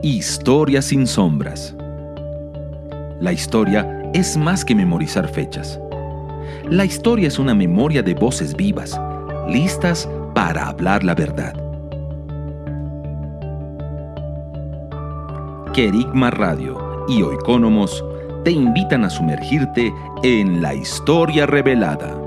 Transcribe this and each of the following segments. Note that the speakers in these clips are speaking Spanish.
Historia sin sombras. La historia es más que memorizar fechas. La historia es una memoria de voces vivas, listas para hablar la verdad. Querigma Radio y Oikonomos te invitan a sumergirte en la historia revelada.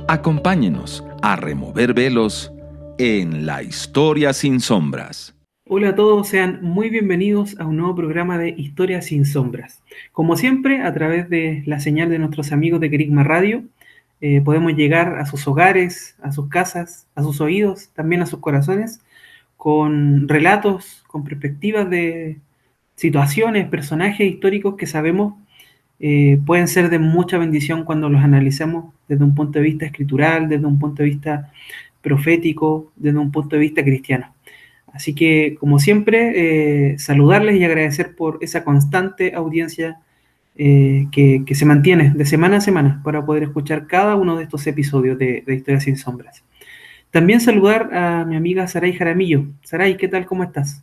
Acompáñenos a remover velos en la historia sin sombras. Hola a todos, sean muy bienvenidos a un nuevo programa de Historia sin Sombras. Como siempre, a través de la señal de nuestros amigos de Querigma Radio, podemos llegar a sus hogares, a sus casas, a sus oídos, también a sus corazones, con relatos, con perspectivas de situaciones, personajes históricos que sabemos pueden ser de mucha bendición cuando los analizamos desde un punto de vista escritural, desde un punto de vista profético, desde un punto de vista cristiano. Así que, como siempre, saludarles y agradecer por esa constante audiencia que se mantiene de semana a semana para poder escuchar cada uno de estos episodios de Historias sin Sombras. También saludar a mi amiga Saray Jaramillo. Saray, ¿qué tal? ¿Cómo estás?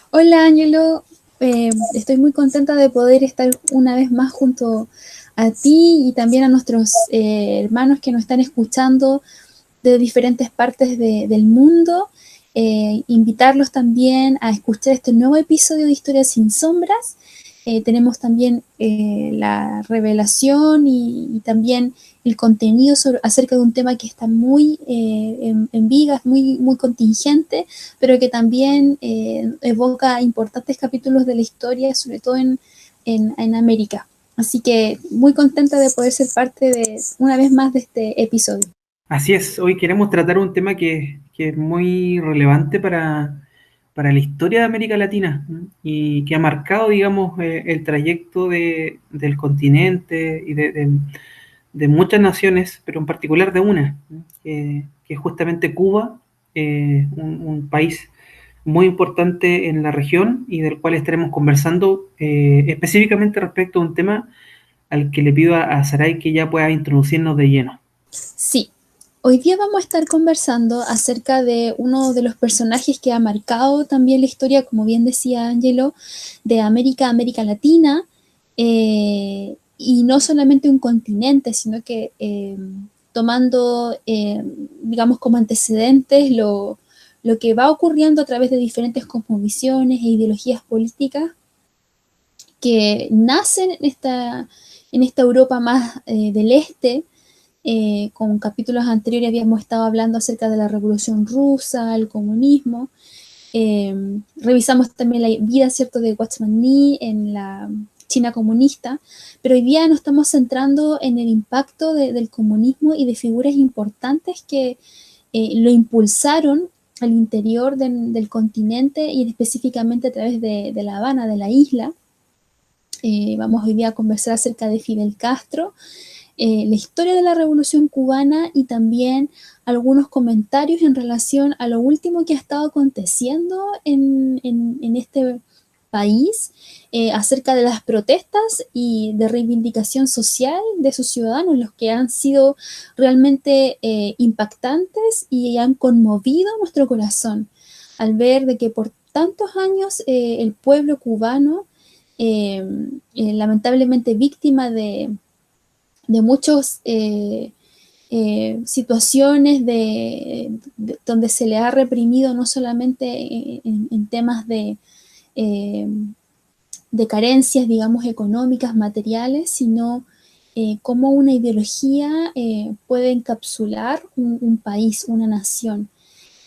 Hola, Ángelo. Estoy muy contenta de poder estar una vez más junto a ti y también a nuestros hermanos que nos están escuchando de diferentes partes del mundo. Invitarlos también a escuchar este nuevo episodio de Historias sin Sombras. Tenemos también la revelación y también el contenido acerca de un tema que está muy en vigas, muy contingente, pero que también evoca importantes capítulos de la historia, sobre todo en América. Así que muy contenta de poder ser parte de una vez más de este episodio. Así es, hoy queremos tratar un tema que es muy relevante para la historia de América Latina, ¿no? Y que ha marcado, digamos, el trayecto del continente y de muchas naciones, pero en particular de una, ¿no? Que es justamente Cuba, un país muy importante en la región y del cual estaremos conversando específicamente respecto a un tema al que le pido a Saray que ya pueda introducirnos de lleno. Sí. Hoy día vamos a estar conversando acerca de uno de los personajes que ha marcado también la historia, como bien decía Angelo, de América Latina, y no solamente un continente, sino que tomando, digamos, como antecedentes lo que va ocurriendo a través de diferentes cosmovisiones e ideologías políticas que nacen en esta Europa más del este. Con capítulos anteriores habíamos estado hablando acerca de la Revolución Rusa, el comunismo. Revisamos también la vida, ¿cierto?, de Watchman Nee en la China comunista, pero hoy día nos estamos centrando en el impacto del comunismo y de figuras importantes que lo impulsaron al interior del continente y específicamente a través de La Habana, de la isla. Vamos hoy día a conversar acerca de Fidel Castro, la historia de la Revolución Cubana y también algunos comentarios en relación a lo último que ha estado aconteciendo en este país, acerca de las protestas y de reivindicación social de sus ciudadanos, los que han sido realmente impactantes y han conmovido nuestro corazón al ver de que por tantos años el pueblo cubano, lamentablemente víctima de muchas situaciones donde se le ha reprimido no solamente en temas de carencias, digamos, económicas, materiales, sino cómo una ideología puede encapsular un país, una nación.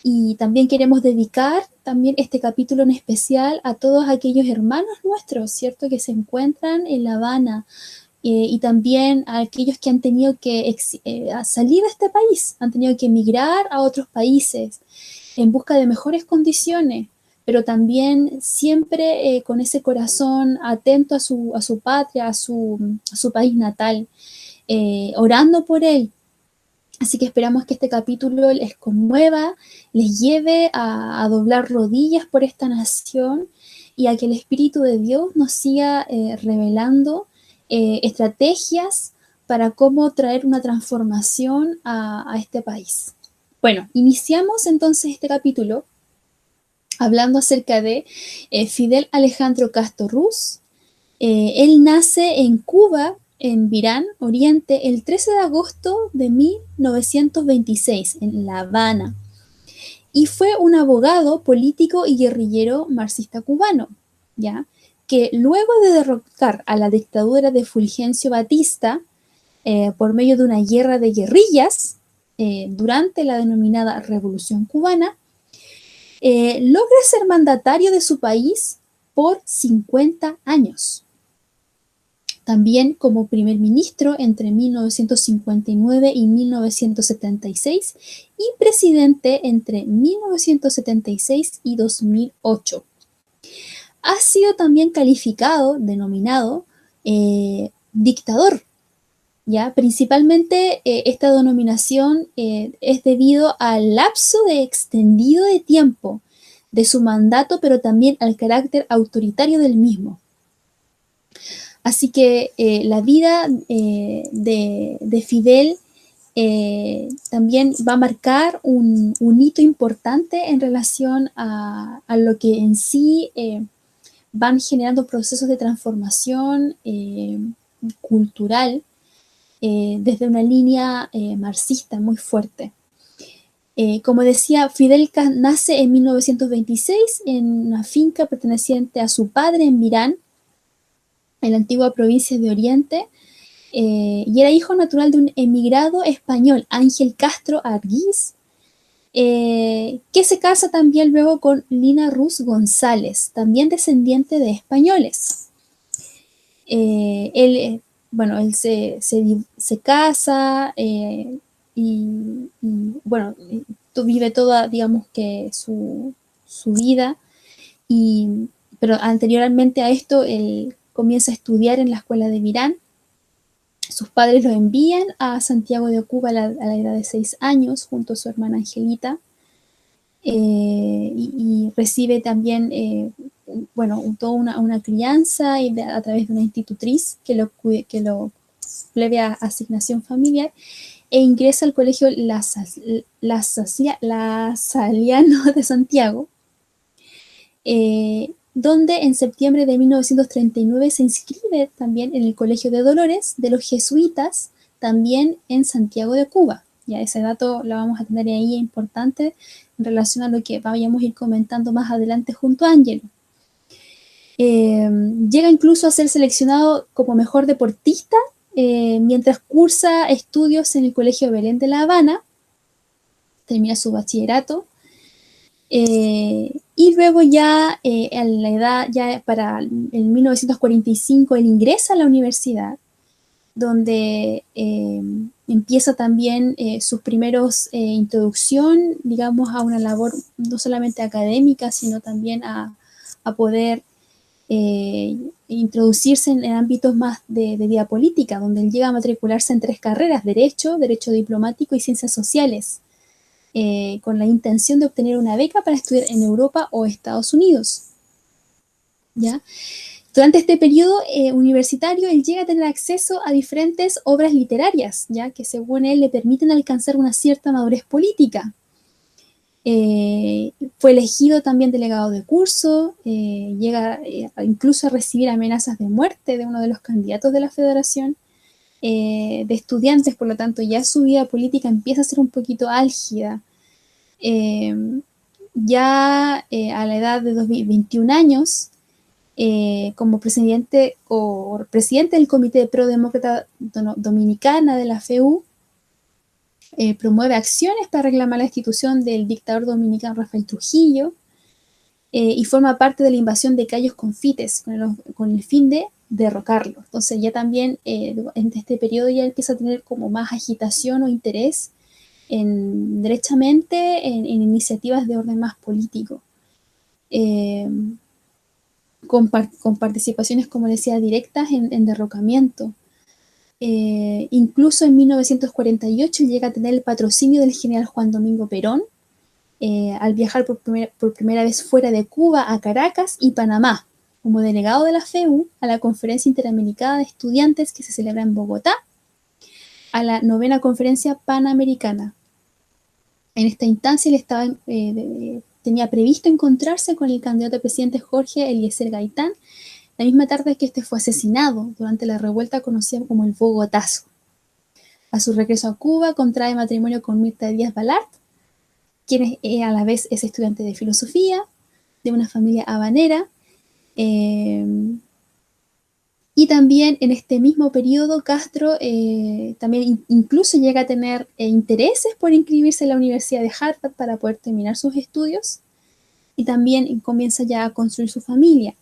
Y también queremos dedicar también este capítulo en especial a todos aquellos hermanos nuestros, ¿cierto?, que se encuentran en La Habana, y también a aquellos que han tenido que salir de este país, han tenido que emigrar a otros países en busca de mejores condiciones, pero también siempre con ese corazón atento a su patria, a su país natal, orando por él. Así que esperamos que este capítulo les conmueva, les lleve a doblar rodillas por esta nación y a que el Espíritu de Dios nos siga revelando estrategias para cómo traer una transformación a este país. Bueno, iniciamos entonces este capítulo hablando acerca de Fidel Alejandro Castro Ruz. Él nace en Cuba, en Virán, Oriente, el 13 de agosto de 1926, en La Habana, y fue un abogado, político y guerrillero marxista cubano, ¿ya? Que luego de derrocar a la dictadura de Fulgencio Batista por medio de una guerra de guerrillas durante la denominada Revolución Cubana, logra ser mandatario de su país por 50 años. También como primer ministro entre 1959 y 1976 y presidente entre 1976 y 2008. Ha sido también calificado, denominado, dictador, ¿ya? Principalmente esta denominación es debido al lapso extendido de tiempo de su mandato, pero también al carácter autoritario del mismo. Así que la vida de Fidel también va a marcar un hito importante en relación a lo que en sí van generando procesos de transformación cultural desde una línea marxista muy fuerte. Como decía, Fidel nace en 1926 en una finca perteneciente a su padre en Virán, en la antigua provincia de Oriente, y era hijo natural de un emigrado español, Ángel Castro Arguís, que se casa también luego con Lina Ruz González, también descendiente de españoles. Él se casa y bueno, vive toda, digamos que su vida, pero anteriormente a esto él comienza a estudiar en la escuela de Virán. Sus padres lo envían a Santiago de Cuba a la edad de 6 años junto a su hermana Angelita, y recibe también toda una crianza a través de una institutriz que lo plebe a asignación familiar, e ingresa al colegio La Saliano de Santiago, donde en septiembre de 1939 se inscribe también en el Colegio de Dolores de los Jesuitas, también en Santiago de Cuba. Ya ese dato lo vamos a tener ahí importante en relación a lo que vayamos a ir comentando más adelante junto a Ángelo. Llega incluso a ser seleccionado como mejor deportista mientras cursa estudios en el Colegio Belén de La Habana, termina su bachillerato. Y luego ya a la edad, ya para el 1945, él ingresa a la universidad, donde empieza también sus primeros introducción, digamos, a una labor no solamente académica, sino también a poder introducirse en ámbitos más de vida política, donde él llega a matricularse en 3 carreras: Derecho Diplomático y Ciencias Sociales, con la intención de obtener una beca para estudiar en Europa o Estados Unidos. ¿Ya? Durante este periodo universitario, él llega a tener acceso a diferentes obras literarias, ¿ya? Que según él le permiten alcanzar una cierta madurez política. Fue elegido también delegado de curso, llega incluso a recibir amenazas de muerte de uno de los candidatos de la federación de estudiantes. Por lo tanto, ya su vida política empieza a ser un poquito álgida. Ya a la edad de 21 años, como presidente del Comité Pro-Demócrata Dominicana de la FEU, promueve acciones para reclamar la destitución del dictador dominicano Rafael Trujillo, y forma parte de la invasión de Cayos Confites con el fin de derrocarlo. Entonces ya también en este periodo ya empieza a tener como más agitación o interés derechamente en iniciativas de orden más político, con participaciones, como decía, directas en derrocamiento. Incluso en 1948 llega a tener el patrocinio del general Juan Domingo Perón, al viajar por primera vez fuera de Cuba a Caracas y Panamá, como delegado de la FEU a la Conferencia Interamericana de Estudiantes que se celebra en Bogotá, a la 9ª Conferencia Panamericana. En esta instancia él estaba tenía previsto encontrarse con el candidato a presidente Jorge Eliezer Gaitán, la misma tarde que este fue asesinado durante la revuelta conocida como el Bogotazo. A su regreso a Cuba, contrae matrimonio con Mirta Díaz Balart, quien a la vez es estudiante de filosofía, de una familia habanera, y también en este mismo periodo Castro también incluso llega a tener intereses por inscribirse en la Universidad de Harvard para poder terminar sus estudios, y también comienza ya a construir su familia.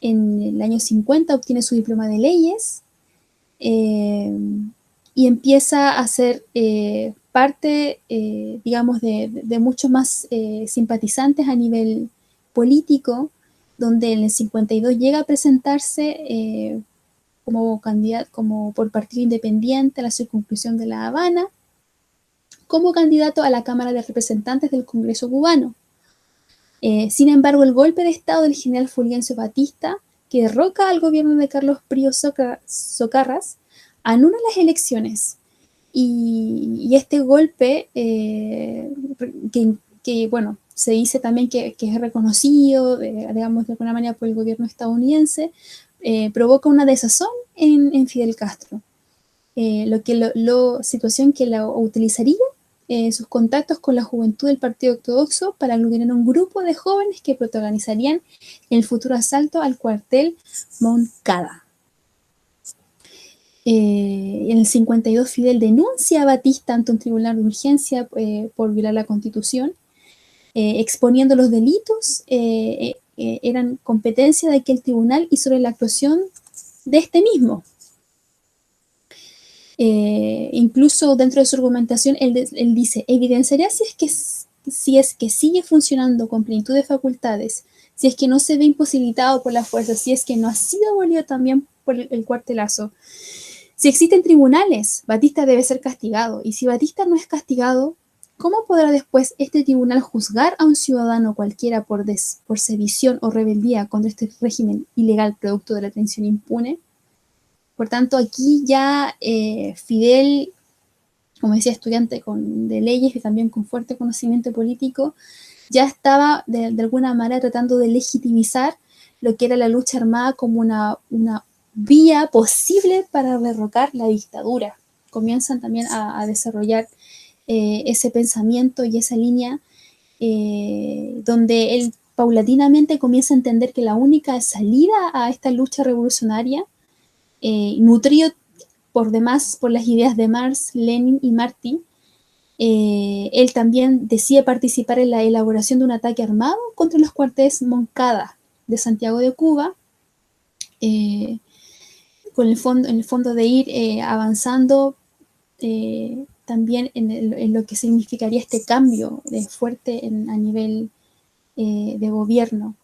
En el año 50 obtiene su diploma de leyes y empieza a ser parte, digamos, de muchos más simpatizantes a nivel político, donde en el 52 llega a presentarse como candidato, como por partido independiente a la circunscripción de La Habana, como candidato a la Cámara de Representantes del Congreso cubano. Sin embargo, el golpe de estado del general Fulgencio Batista, que derroca al gobierno de Carlos Prío Socarrás, anula las elecciones. Y este golpe, que bueno, se dice también que es reconocido, digamos, de alguna manera por el gobierno estadounidense, provoca una desazón en Fidel Castro. Situación que la utilizaría sus contactos con la juventud del Partido Ortodoxo para aglutinar un grupo de jóvenes que protagonizarían el futuro asalto al cuartel Moncada. En el 52 Fidel denuncia a Batista ante un tribunal de urgencia por violar la Constitución, exponiendo los delitos eran competencia de aquel tribunal y sobre la actuación de este mismo. Incluso dentro de su argumentación él dice: evidenciará si es que sigue funcionando con plenitud de facultades, si es que no se ve imposibilitado por la fuerza, si es que no ha sido abolido también por el cuartelazo. Si existen tribunales, Batista debe ser castigado, y si Batista no es castigado, ¿cómo podrá después este tribunal juzgar a un ciudadano cualquiera por sedición o rebeldía contra este régimen ilegal producto de la detención impune? Por tanto, aquí ya Fidel, como decía, estudiante de leyes y también con fuerte conocimiento político, ya estaba de alguna manera tratando de legitimizar lo que era la lucha armada como una vía posible para derrocar la dictadura. Comienzan también a desarrollar ese pensamiento y esa línea donde él paulatinamente comienza a entender que la única salida a esta lucha revolucionaria, nutrido por demás por las ideas de Marx, Lenin y Martí, él también decide participar en la elaboración de un ataque armado contra los cuarteles Moncada de Santiago de Cuba, con el fondo de ir avanzando también en lo que significaría este cambio fuerte a nivel de gobierno.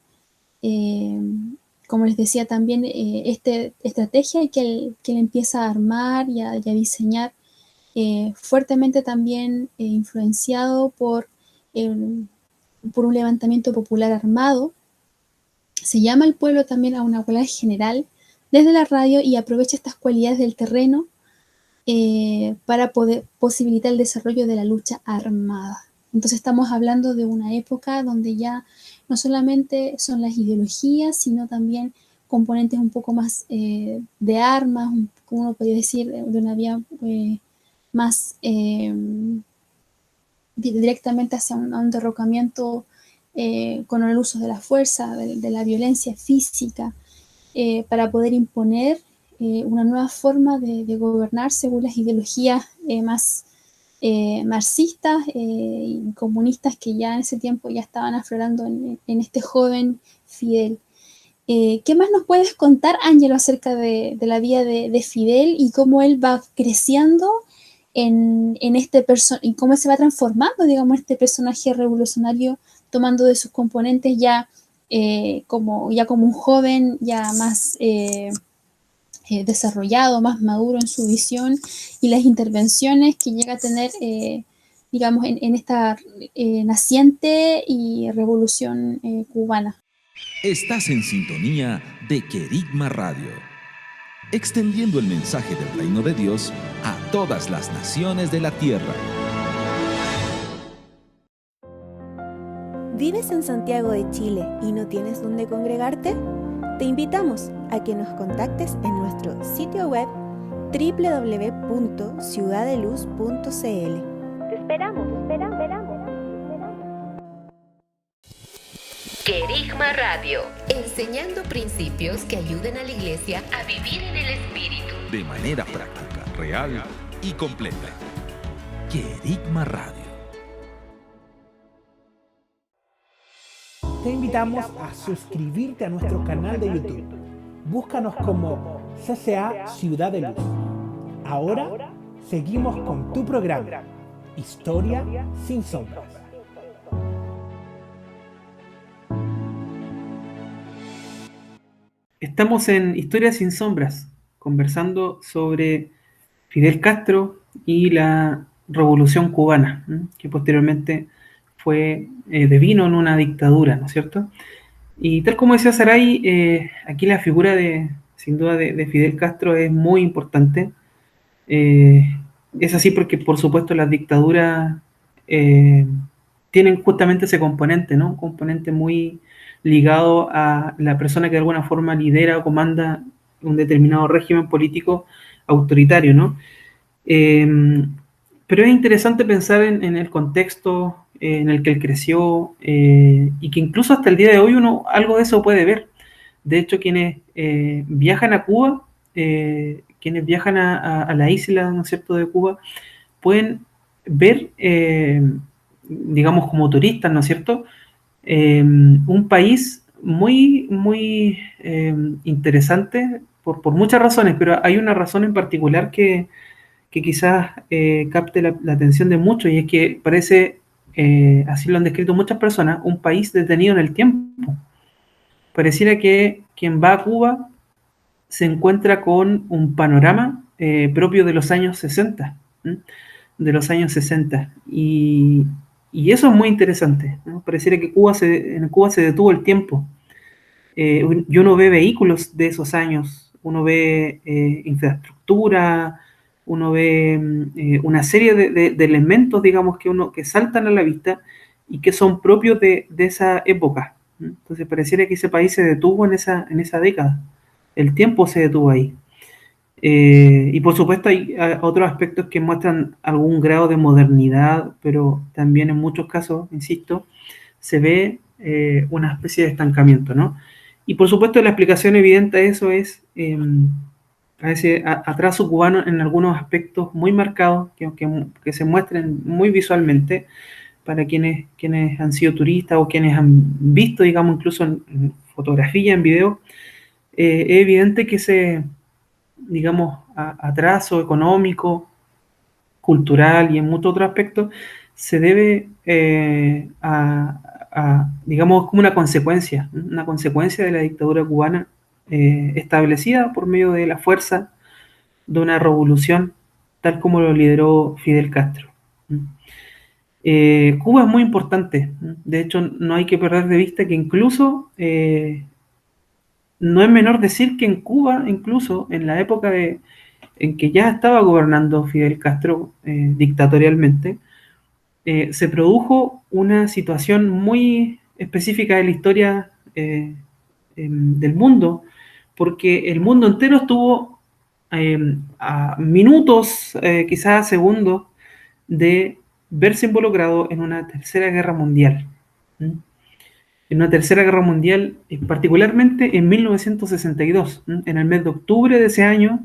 Como les decía también, esta estrategia que él empieza a armar y a diseñar, fuertemente también influenciado por un levantamiento popular armado. Se llama al pueblo también a una huelga general desde la radio y aprovecha estas cualidades del terreno para poder posibilitar el desarrollo de la lucha armada. Entonces estamos hablando de una época donde ya no solamente son las ideologías, sino también componentes un poco más de armas, como uno podría decir, de una vía más directamente hacia un derrocamiento con el uso de la fuerza, de la violencia física, para poder imponer una nueva forma de gobernar según las ideologías más marxistas y comunistas que ya en ese tiempo ya estaban aflorando en este joven Fidel. ¿Qué más nos puedes contar, Ángelo, acerca de la vida de Fidel y cómo él va creciendo en y cómo se va transformando, digamos, este personaje revolucionario, tomando de sus componentes ya como un joven ya más desarrollado, más maduro en su visión, y las intervenciones que llega a tener, digamos, en esta naciente y revolución cubana? Estás en sintonía de Querigma Radio, extendiendo el mensaje del reino de Dios a todas las naciones de la tierra. ¿Vives en Santiago de Chile y no tienes dónde congregarte? Te invitamos a que nos contactes en nuestro sitio web www.ciudadeluz.cl. Te esperamos. Querigma Radio, enseñando principios que ayuden a la Iglesia a vivir en el Espíritu. De manera práctica, real y completa. Querigma Radio. Te invitamos a suscribirte a nuestro canal de YouTube. Búscanos como CCA Ciudad de Luz. Ahora seguimos con tu programa, Historia sin Sombras. Estamos en Historia sin Sombras, conversando sobre Fidel Castro y la Revolución Cubana, que posteriormente devino en una dictadura, ¿no es cierto? Y tal como decía Saray, aquí la figura sin duda, de Fidel Castro es muy importante. Es así porque, por supuesto, las dictaduras tienen justamente ese componente, ¿no? Un componente muy ligado a la persona que de alguna forma lidera o comanda un determinado régimen político autoritario, ¿no? Pero es interesante pensar en el contexto en el que él creció y que incluso hasta el día de hoy uno algo de eso puede ver. De hecho, quienes viajan a Cuba, quienes viajan a la isla, ¿no es cierto?, de Cuba, pueden ver, digamos, como turistas, ¿no es cierto?, un país muy, muy interesante por muchas razones, pero hay una razón en particular que quizás capte la atención de muchos, y es que parece, así lo han descrito muchas personas, un país detenido en el tiempo. Pareciera que quien va a Cuba se encuentra con un panorama propio de los años 60, ¿sí? De los años 60, y eso es muy interesante, ¿no? Pareciera que en Cuba se detuvo el tiempo, y uno ve vehículos de esos años, uno ve infraestructura, uno ve una serie de elementos, digamos, que saltan a la vista y que son propios de esa época. Entonces pareciera que ese país se detuvo en esa década, el tiempo se detuvo ahí. Y por supuesto hay otros aspectos que muestran algún grado de modernidad, pero también en muchos casos, insisto, se ve una especie de estancamiento, ¿no? Y por supuesto la explicación evidente a eso es a ese atraso cubano en algunos aspectos muy marcados que se muestren muy visualmente para quienes han sido turistas o quienes han visto, digamos, incluso en fotografía, en video. Es evidente que ese, digamos, atraso económico, cultural y en muchos otros aspectos se debe digamos, como una consecuencia de la dictadura cubana establecida por medio de la fuerza de una revolución tal como lo lideró Fidel Castro. Cuba es muy importante, de hecho no hay que perder de vista que incluso no es menor decir que en Cuba, incluso en la época en que ya estaba gobernando Fidel Castro dictatorialmente, se produjo una situación muy específica de la historia del mundo, porque el mundo entero estuvo a minutos, quizás segundos, de verse involucrado en una tercera guerra mundial. En una tercera guerra mundial, particularmente en 1962. En el mes de octubre de ese año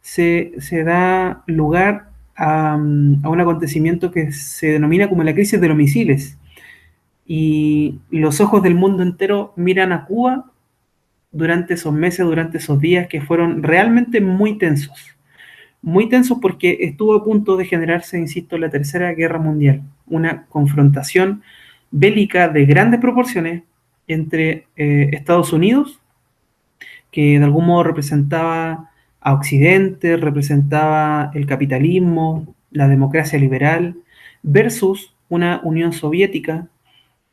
se da lugar a un acontecimiento que se denomina como la crisis de los misiles. Y los ojos del mundo entero miran a Cuba durante esos meses, durante esos días que fueron realmente muy tensos. Muy tensos porque estuvo a punto de generarse, insisto, la Tercera Guerra Mundial. Una confrontación bélica de grandes proporciones entre Estados Unidos, que de algún modo representaba a Occidente, representaba el capitalismo, la democracia liberal, versus una Unión Soviética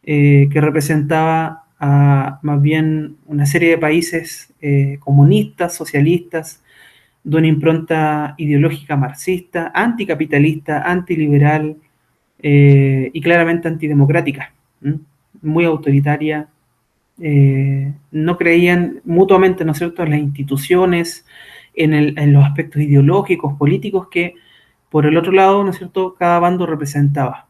que representaba a más bien una serie de países comunistas, socialistas, de una impronta ideológica marxista, anticapitalista, antiliberal y claramente antidemocrática. muy autoritaria. No creían mutuamente, ¿no es cierto?, en las instituciones, en los aspectos ideológicos, políticos que, por el otro lado, ¿no es cierto?, cada bando representaba.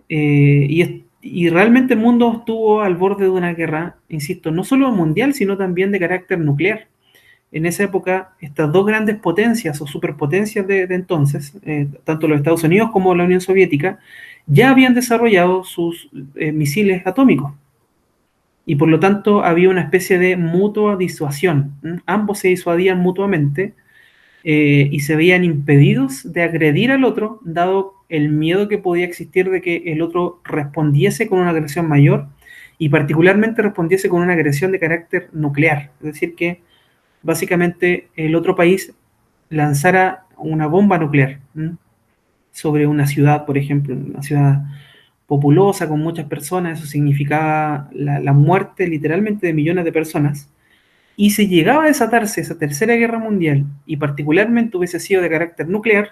Y realmente el mundo estuvo al borde de una guerra, insisto, no solo mundial, sino también de carácter nuclear. En esa época, estas dos grandes potencias o superpotencias de entonces, tanto los Estados Unidos como la Unión Soviética, ya habían desarrollado sus misiles atómicos. Y por lo tanto había una especie de mutua disuasión. Ambos se disuadían mutuamente y se veían impedidos de agredir al otro, dado el miedo que podía existir de que el otro respondiese con una agresión mayor y particularmente respondiese con una agresión de carácter nuclear. Es decir, que básicamente el otro país lanzara una bomba nuclear sobre una ciudad, por ejemplo, una ciudad populosa con muchas personas. Eso significaba la muerte literalmente de millones de personas, y si llegaba a desatarse esa tercera guerra mundial y particularmente hubiese sido de carácter nuclear,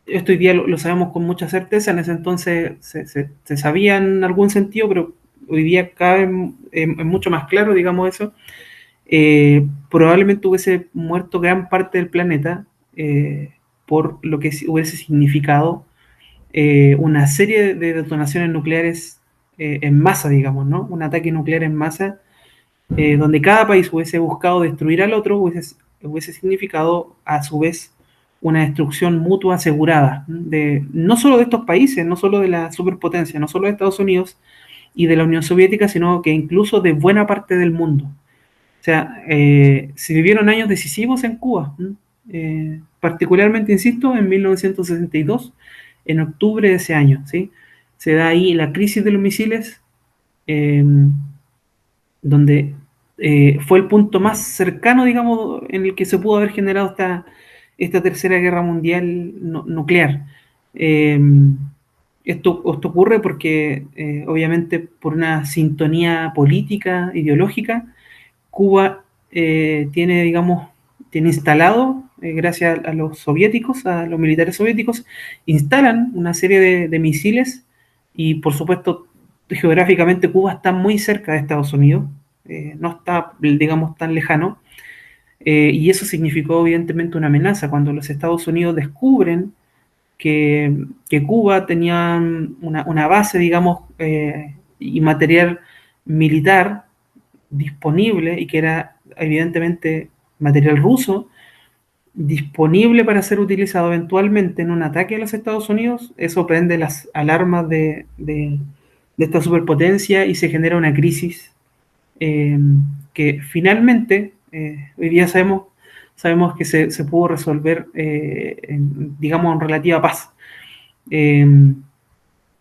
esto hoy día lo sabemos con mucha certeza. En ese entonces se sabía en algún sentido, pero hoy día cada vez es mucho más claro, digamos eso. Probablemente hubiese muerto gran parte del planeta por lo que hubiese significado una serie de detonaciones nucleares en masa, digamos, ¿no? Un ataque nuclear en masa, donde cada país hubiese buscado destruir al otro, hubiese significado a su vez una destrucción mutua asegurada, no solo de estos países, no solo de la superpotencia, no solo de Estados Unidos y de la Unión Soviética, sino que incluso de buena parte del mundo. O sea, se vivieron años decisivos en Cuba, particularmente, insisto, en 1962, en octubre de ese año, ¿sí? Se da ahí la crisis de los misiles, donde fue el punto más cercano, digamos, en el que se pudo haber generado esta tercera guerra mundial nuclear. Esto ocurre porque, obviamente, por una sintonía política, ideológica, Cuba tiene, digamos, tiene instalado, gracias a los soviéticos, a los militares soviéticos, instalan una serie de misiles y, por supuesto, geográficamente Cuba está muy cerca de Estados Unidos, no está, digamos, tan lejano, y eso significó evidentemente una amenaza. Cuando los Estados Unidos descubren que Cuba tenía una base, digamos, y material militar disponible, y que era evidentemente material ruso, disponible para ser utilizado eventualmente en un ataque a los Estados Unidos, eso prende las alarmas de esta superpotencia y se genera una crisis que finalmente, hoy día sabemos que se pudo resolver, digamos, en relativa paz.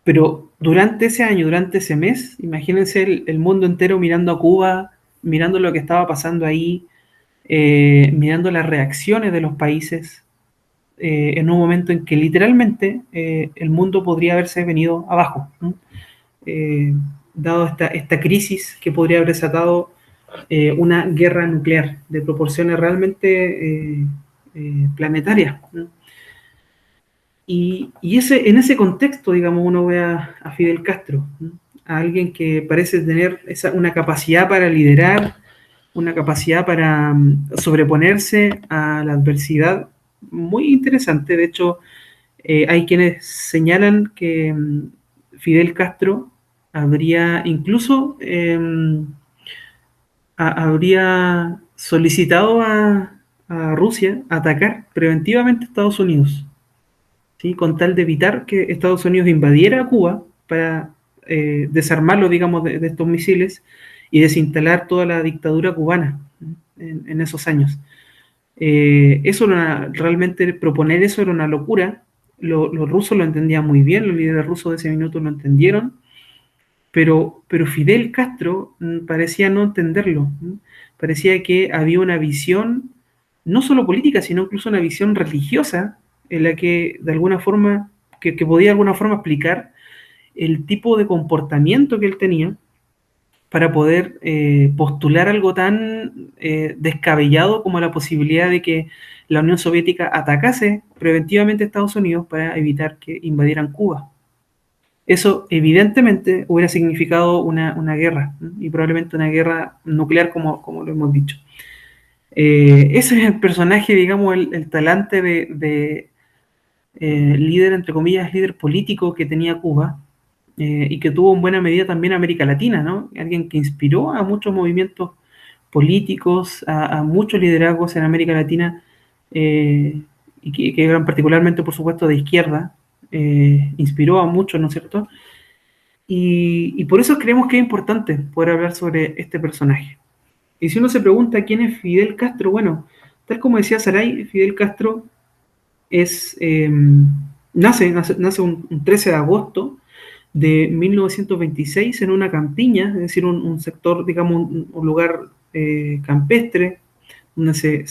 Pero durante ese año, durante ese mes, imagínense el mundo entero mirando a Cuba, mirando lo que estaba pasando ahí, mirando las reacciones de los países, en un momento en que literalmente el mundo podría haberse venido abajo, ¿no? Dado esta crisis que podría haber desatado una guerra nuclear de proporciones realmente planetarias, ¿no? Y en ese contexto, digamos, uno ve a Fidel Castro, ¿no? A alguien que parece tener una capacidad para liderar, una capacidad para sobreponerse a la adversidad muy interesante. De hecho, hay quienes señalan que Fidel Castro habría incluso habría solicitado a Rusia atacar preventivamente a Estados Unidos, ¿sí? Con tal de evitar que Estados Unidos invadiera Cuba para desarmarlo, digamos, de estos misiles y desinstalar toda la dictadura cubana en esos años. Eso realmente proponer eso era una locura. Los rusos lo entendían muy bien, los líderes rusos de ese minuto lo entendieron, pero Fidel Castro parecía no entenderlo. Parecía que había una visión, no solo política, sino incluso una visión religiosa, en la que de alguna forma, que podía de alguna forma explicar el tipo de comportamiento que él tenía para poder postular algo tan descabellado como la posibilidad de que la Unión Soviética atacase preventivamente a Estados Unidos para evitar que invadieran Cuba. eso evidentemente hubiera significado una guerra, y probablemente una guerra nuclear, como lo hemos dicho. Ese es el personaje, digamos, el talante de líder, entre comillas, líder político que tenía Cuba, y que tuvo en buena medida también América Latina, ¿no? Alguien que inspiró a muchos movimientos políticos, a muchos liderazgos en América Latina, y que eran particularmente, por supuesto, de izquierda. Inspiró a muchos, ¿no es cierto? Y por eso creemos que es importante poder hablar sobre este personaje. Y si uno se pregunta quién es Fidel Castro, bueno, tal como decía Saray, Fidel Castro es, nace un 13 de agosto de 1926 en una campiña, es decir, un sector, digamos, un lugar campestre, donde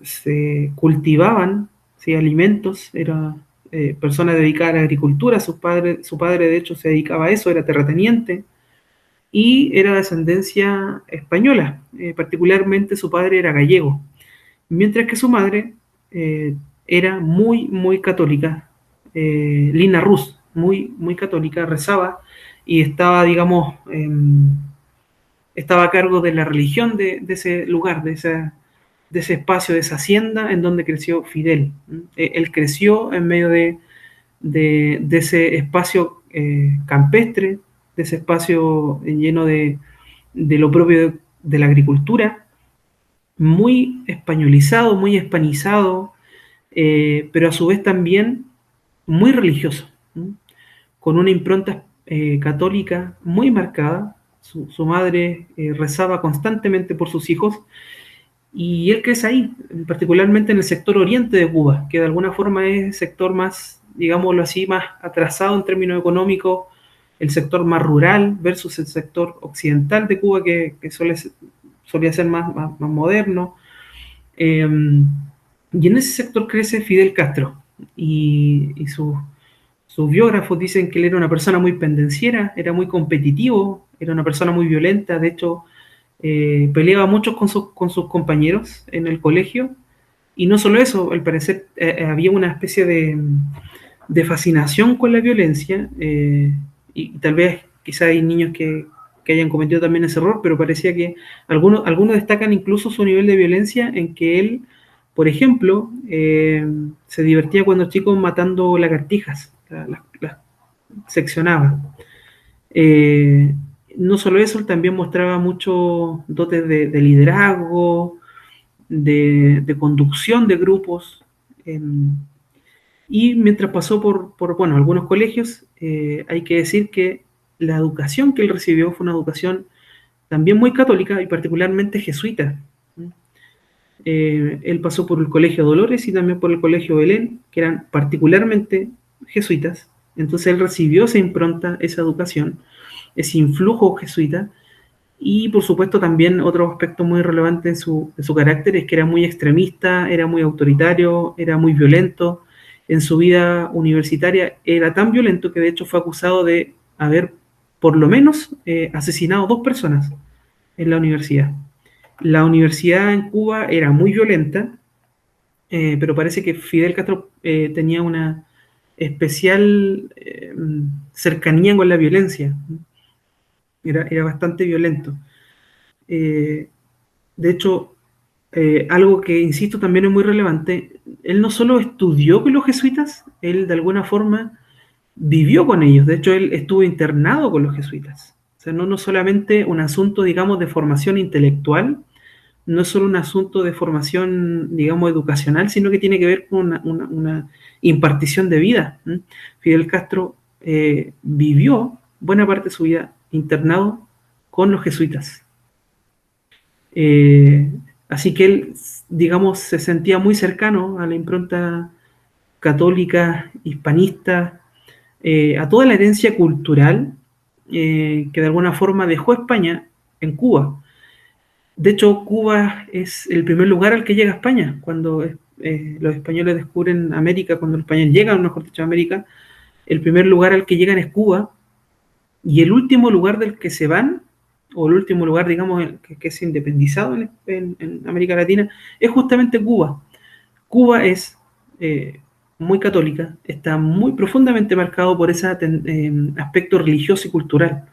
se cultivaban, ¿sí?, alimentos. Era persona dedicada a la agricultura. Su padre de hecho se dedicaba a eso, era terrateniente y era de ascendencia española, particularmente su padre era gallego, mientras que su madre era muy católica, Lina Rus, muy católica, rezaba y estaba, digamos, estaba a cargo de la religión de ese lugar, de ese espacio, de esa hacienda en donde creció Fidel. Él creció en medio de ese espacio campestre, de ese espacio lleno de lo propio de la agricultura, muy españolizado, muy hispanizado, pero a su vez también muy religioso, con una impronta católica muy marcada. Su madre rezaba constantemente por sus hijos, y él crece ahí, particularmente en el sector oriente de Cuba, que de alguna forma es el sector más, digámoslo así, más atrasado en términos económicos, el sector más rural versus el sector occidental de Cuba, que solía ser más moderno. Y en ese sector crece Fidel Castro, y sus biógrafos dicen que él era una persona muy pendenciera, era muy competitivo, era una persona muy violenta. De hecho, peleaba mucho con sus compañeros en el colegio, y no solo eso, al parecer había una especie de fascinación con la violencia, y tal vez quizá hay niños que hayan cometido también ese error, pero parecía que algunos destacan incluso su nivel de violencia, en que él, por ejemplo, se divertía cuando chico matando lagartijas, las seccionaba. No solo eso, él también mostraba muchos dotes de liderazgo, de conducción de grupos, y mientras pasó por bueno, algunos colegios, hay que decir que la educación que él recibió fue una educación también muy católica y particularmente jesuita. Él pasó por el Colegio Dolores y también por el Colegio Belén, que eran particularmente jesuitas. Entonces él recibió esa impronta, esa educación, ese influjo jesuita. Y por supuesto también otro aspecto muy relevante de su carácter es que era muy extremista, era muy autoritario, era muy violento. En su vida universitaria era tan violento que de hecho fue acusado de haber por lo menos asesinado 2 personas en la universidad. La universidad en Cuba era muy violenta, pero parece que Fidel Castro tenía una especial cercanía con la violencia. Era bastante violento. De hecho, algo que, insisto, también es muy relevante, él no solo estudió con los jesuitas, él de alguna forma vivió con ellos. De hecho, él estuvo internado con los jesuitas. O sea, no solamente un asunto, digamos, de formación intelectual, no es solo un asunto de formación, digamos, educacional, sino que tiene que ver con una impartición de vida. Fidel Castro vivió buena parte de su vida internado con los jesuitas. Así que él, digamos, se sentía muy cercano a la impronta católica, hispanista, a toda la herencia cultural que de alguna forma dejó España en Cuba. De hecho, Cuba es el primer lugar al que llega España. Cuando los españoles descubren América, cuando los españoles llegan, mejor dicho, a América, el primer lugar al que llegan es Cuba, y el último lugar del que se van, o el último lugar, digamos, que es independizado en América Latina, es justamente Cuba. Cuba es muy católica, está muy profundamente marcado por ese aspecto religioso y cultural.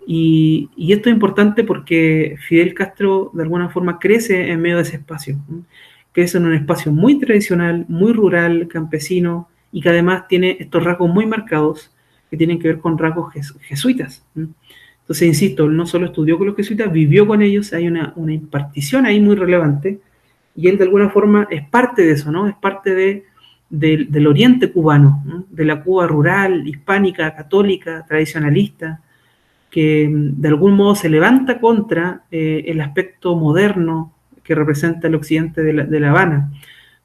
Y esto es importante porque Fidel Castro de alguna forma crece en medio de ese espacio. Crece en un espacio muy tradicional, muy rural, campesino, y que además tiene estos rasgos muy marcados que tienen que ver con rasgos jesuitas. Entonces, insisto, él no solo estudió con los jesuitas, vivió con ellos, hay una impartición ahí muy relevante, y él de alguna forma es parte de eso, ¿no? Es parte del oriente cubano, ¿no? De la Cuba rural, hispánica, católica, tradicionalista, que de algún modo se levanta contra el aspecto moderno que representa el occidente de La Habana.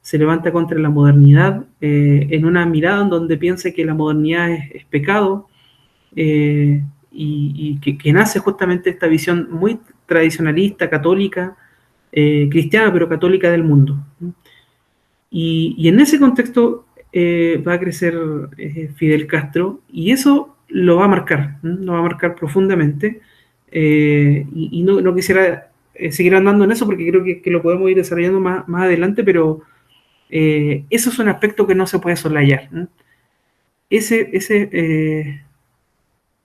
Se levanta contra la modernidad en una mirada en donde piensa que la modernidad es pecado, y que nace justamente esta visión muy tradicionalista, católica, cristiana, pero católica del mundo. Y en ese contexto va a crecer Fidel Castro, y eso lo va a marcar, ¿no? Lo va a marcar profundamente, y no quisiera seguir andando en eso porque creo que lo podemos ir desarrollando más adelante, pero eso es un aspecto que no se puede soslayar, ¿no? Ese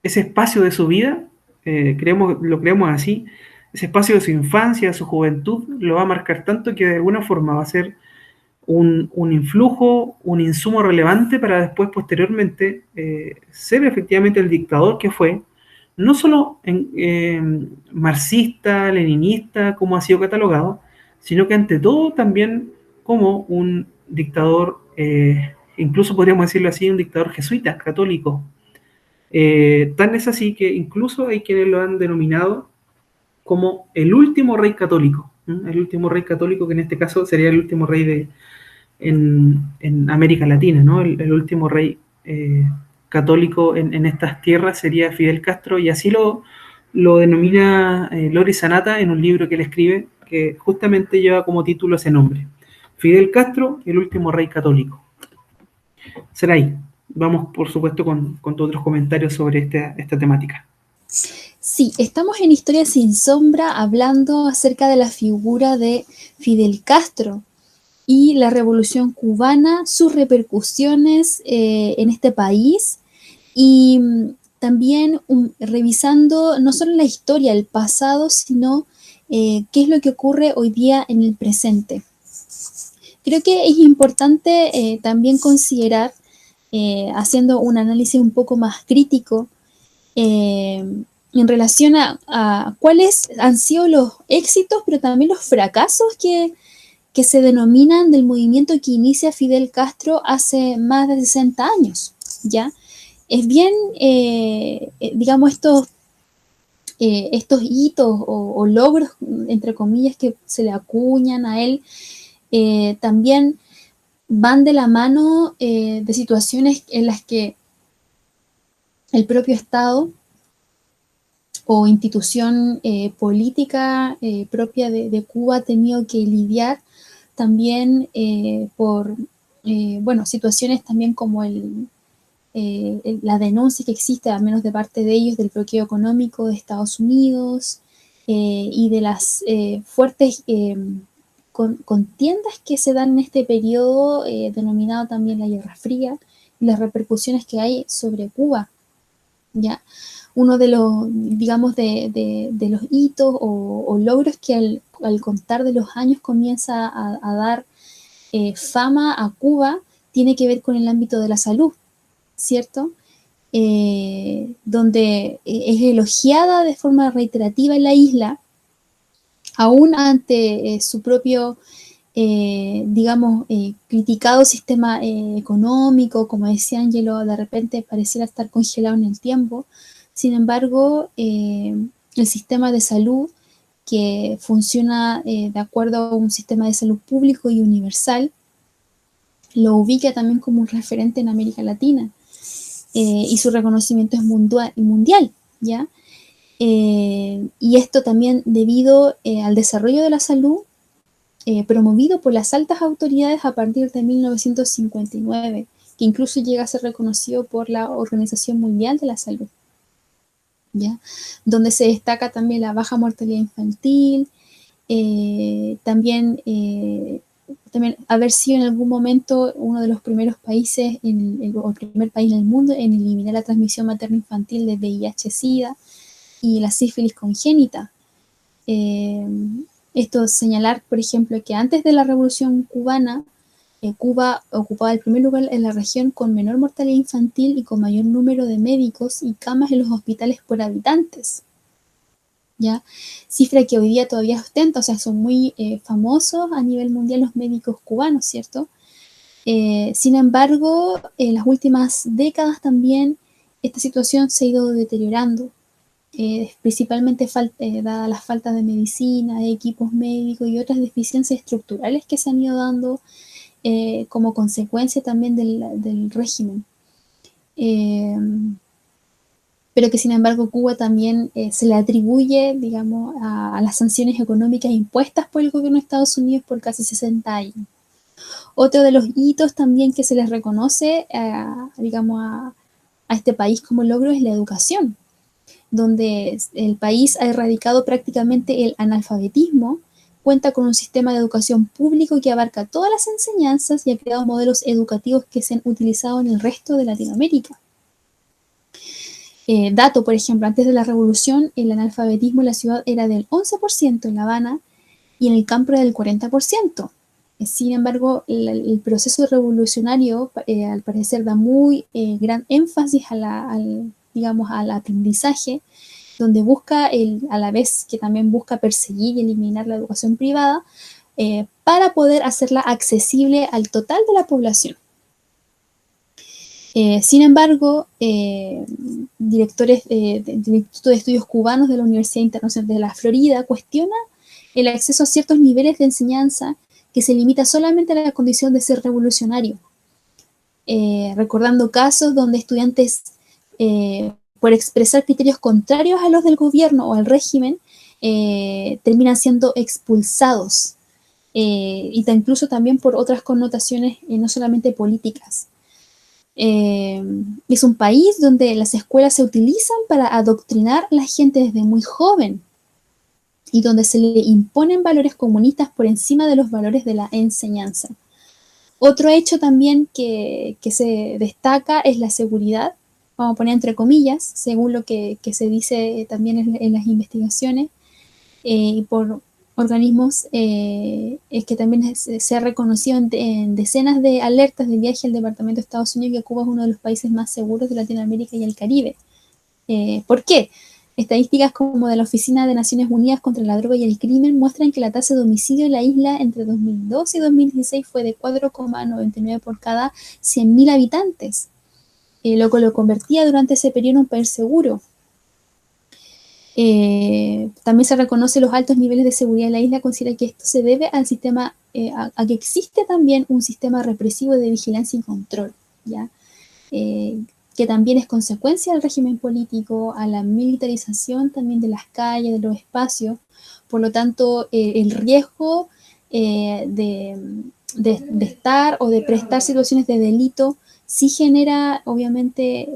espacio de su vida, lo creemos así, ese espacio de su infancia, de su juventud, lo va a marcar tanto que de alguna forma va a ser un influjo, un insumo relevante para después, posteriormente, ser efectivamente el dictador que fue, no solo marxista, leninista, como ha sido catalogado, sino que ante todo también como un dictador, incluso podríamos decirlo así, un dictador jesuita, católico. Tan es así que incluso hay quienes lo han denominado como el último rey católico, ¿no? El último rey católico, que en este caso sería el último rey en América Latina, ¿no? El último rey católico en estas tierras sería Fidel Castro, y así lo denomina Loris Sanata en un libro que él escribe, que justamente lleva como título ese nombre: Fidel Castro, el último rey católico. Será ahí. Vamos, por supuesto, con otros comentarios sobre esta temática. Sí, estamos en Historia sin Sombra hablando acerca de la figura de Fidel Castro y la Revolución Cubana, sus repercusiones en este país, y también revisando no solo la historia, el pasado, sino qué es lo que ocurre hoy día en el presente. Creo que es importante también considerar, haciendo un análisis un poco más crítico, en relación a cuáles han sido los éxitos, pero también los fracasos que se denominan del movimiento que inicia Fidel Castro hace más de 60 años, ¿ya? Es bien, digamos, estos hitos o logros, entre comillas, que se le acuñan a él, también van de la mano de situaciones en las que el propio Estado o institución política propia de Cuba ha tenido que lidiar también por situaciones también como la denuncia que existe, al menos de parte de ellos, del bloqueo económico de Estados Unidos y de las fuertes contiendas que se dan en este periodo denominado también la Guerra Fría, y las repercusiones que hay sobre Cuba, ¿ya? Uno de los, digamos, de los hitos o logros que al contar de los años comienza a dar fama a Cuba tiene que ver con el ámbito de la salud, ¿cierto? Donde es elogiada de forma reiterativa en la isla, aún ante su propio, criticado sistema económico, como decía Angelo, de repente pareciera estar congelado en el tiempo. Sin embargo, el sistema de salud, que funciona de acuerdo a un sistema de salud público y universal, lo ubica también como un referente en América Latina, y su reconocimiento es mundial, ¿ya? Y esto también debido al desarrollo de la salud promovido por las altas autoridades a partir de 1959, que incluso llega a ser reconocido por la Organización Mundial de la Salud, ¿ya? Donde se destaca también la baja mortalidad infantil, también también haber sido en algún momento uno de los primeros países, o el primer país en el mundo en eliminar la transmisión materno-infantil de VIH-Sida y la sífilis congénita. Esto señalar, por ejemplo, que antes de la Revolución Cubana, Cuba ocupaba el primer lugar en la región con menor mortalidad infantil y con mayor número de médicos y camas en los hospitales por habitantes, ¿ya? Cifra que hoy día todavía ostenta, o sea, son muy famosos a nivel mundial los médicos cubanos, ¿cierto? Sin embargo, en las últimas décadas también esta situación se ha ido deteriorando, principalmente dada la falta de medicina, de equipos médicos y otras deficiencias estructurales que se han ido dando como consecuencia también del régimen. Pero que sin embargo Cuba también se le atribuye, digamos, a las sanciones económicas impuestas por el gobierno de Estados Unidos por casi 60 años. Otro de los hitos también que se les reconoce, digamos, a este país como logro es la educación, donde el país ha erradicado prácticamente el analfabetismo, cuenta con un sistema de educación público que abarca todas las enseñanzas y ha creado modelos educativos que se han utilizado en el resto de Latinoamérica. Dato, por ejemplo, antes de la revolución, el analfabetismo en la ciudad era del 11% en La Habana y en el campo era del 40%. Sin embargo, el proceso revolucionario, al parecer, da muy gran énfasis digamos, al aprendizaje, donde busca, a la vez que también busca perseguir y eliminar la educación privada, para poder hacerla accesible al total de la población. Sin embargo, directores del Instituto de Estudios Cubanos de la Universidad Internacional de la Florida cuestionan el acceso a ciertos niveles de enseñanza que se limita solamente a la condición de ser revolucionario, recordando casos donde estudiantes, por expresar criterios contrarios a los del gobierno o al régimen, terminan siendo expulsados, y incluso también por otras connotaciones, no solamente políticas. Es un país donde las escuelas se utilizan para adoctrinar a la gente desde muy joven y donde se le imponen valores comunistas por encima de los valores de la enseñanza. Otro hecho también que se destaca es la seguridad, vamos a poner entre comillas, según lo que se dice también en las investigaciones y por organismos, es que también se ha reconocido en decenas de alertas de viaje al Departamento de Estados Unidos que Cuba es uno de los países más seguros de Latinoamérica y el Caribe. ¿Por qué? Estadísticas como de la Oficina de Naciones Unidas contra la Droga y el Crimen muestran que la tasa de homicidio en la isla entre 2002 y 2016 fue de 4,99 por cada 100.000 habitantes, lo que lo convertía durante ese periodo en un país seguro. También se reconoce los altos niveles de seguridad en la isla, considera que esto se debe al sistema, a que existe también un sistema represivo de vigilancia y control, ¿ya? Que también es consecuencia del régimen político, a la militarización también de las calles, de los espacios. Por lo tanto, el riesgo de estar o de prestar situaciones de delito sí genera obviamente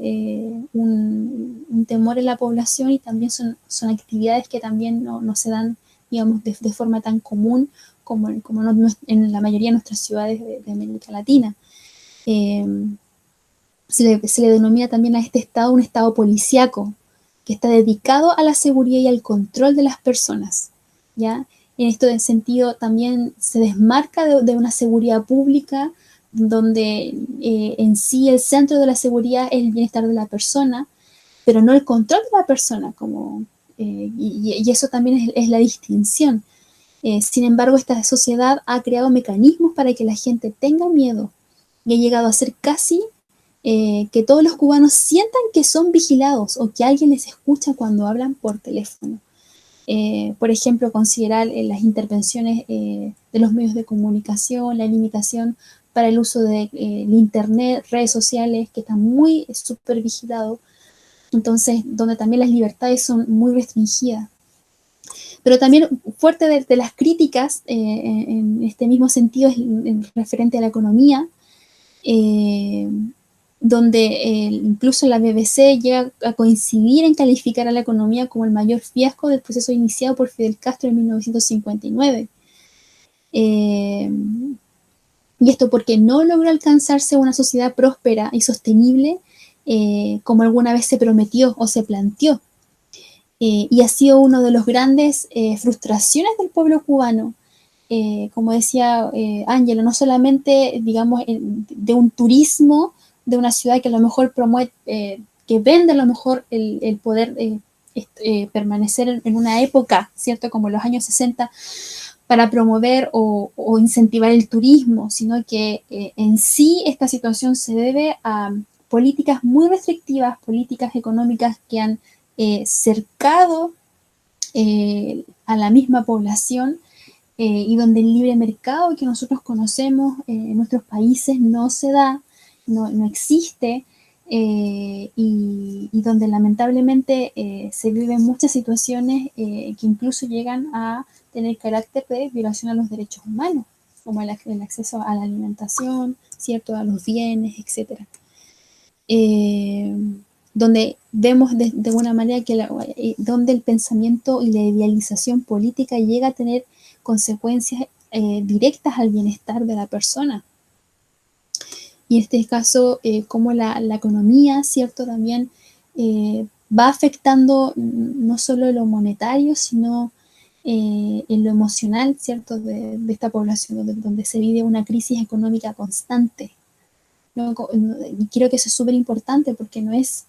un temor en la población, y también son actividades que también no se dan, digamos, de forma tan común como en la mayoría de nuestras ciudades de América Latina. Se le denomina también a este estado un estado policíaco, que está dedicado a la seguridad y al control de las personas, ¿ya? En este sentido también se desmarca de una seguridad pública, donde en sí el centro de la seguridad es el bienestar de la persona, pero no el control de la persona, y eso también es la distinción. Sin embargo, esta sociedad ha creado mecanismos para que la gente tenga miedo, y ha llegado a ser casi que todos los cubanos sientan que son vigilados o que alguien les escucha cuando hablan por teléfono. Por ejemplo, considerar las intervenciones de los medios de comunicación, la limitación para el uso de internet, redes sociales, que están muy súper vigilados, entonces donde también las libertades son muy restringidas. Pero también fuerte de las críticas en este mismo sentido es referente a la economía, donde incluso la BBC llega a coincidir en calificar a la economía como el mayor fiasco del proceso iniciado por Fidel Castro en 1959. Y esto porque no logró alcanzarse una sociedad próspera y sostenible como alguna vez se prometió o se planteó. Y ha sido una de las grandes frustraciones del pueblo cubano. Como decía Ángelo, no solamente, digamos, de un turismo de una ciudad que a lo mejor promueve, que vende a lo mejor el poder permanecer en una época, ¿cierto? Como los años 60, para promover o incentivar el turismo, sino que en sí esta situación se debe a políticas muy restrictivas, políticas económicas que han cercado a la misma población y donde el libre mercado que nosotros conocemos en nuestros países no se da, no existe, y donde lamentablemente se viven muchas situaciones que incluso llegan a tener carácter de violación a los derechos humanos, como el acceso a la alimentación, ¿cierto?, a los bienes, etc. Donde vemos de alguna manera que donde el pensamiento y la idealización política llega a tener consecuencias directas al bienestar de la persona. Y en este caso, como la economía, ¿cierto?, también va afectando no solo lo monetario, sino en lo emocional, ¿cierto?, de esta población, donde se vive una crisis económica constante. ¿No? Y creo que eso es súper importante porque no es,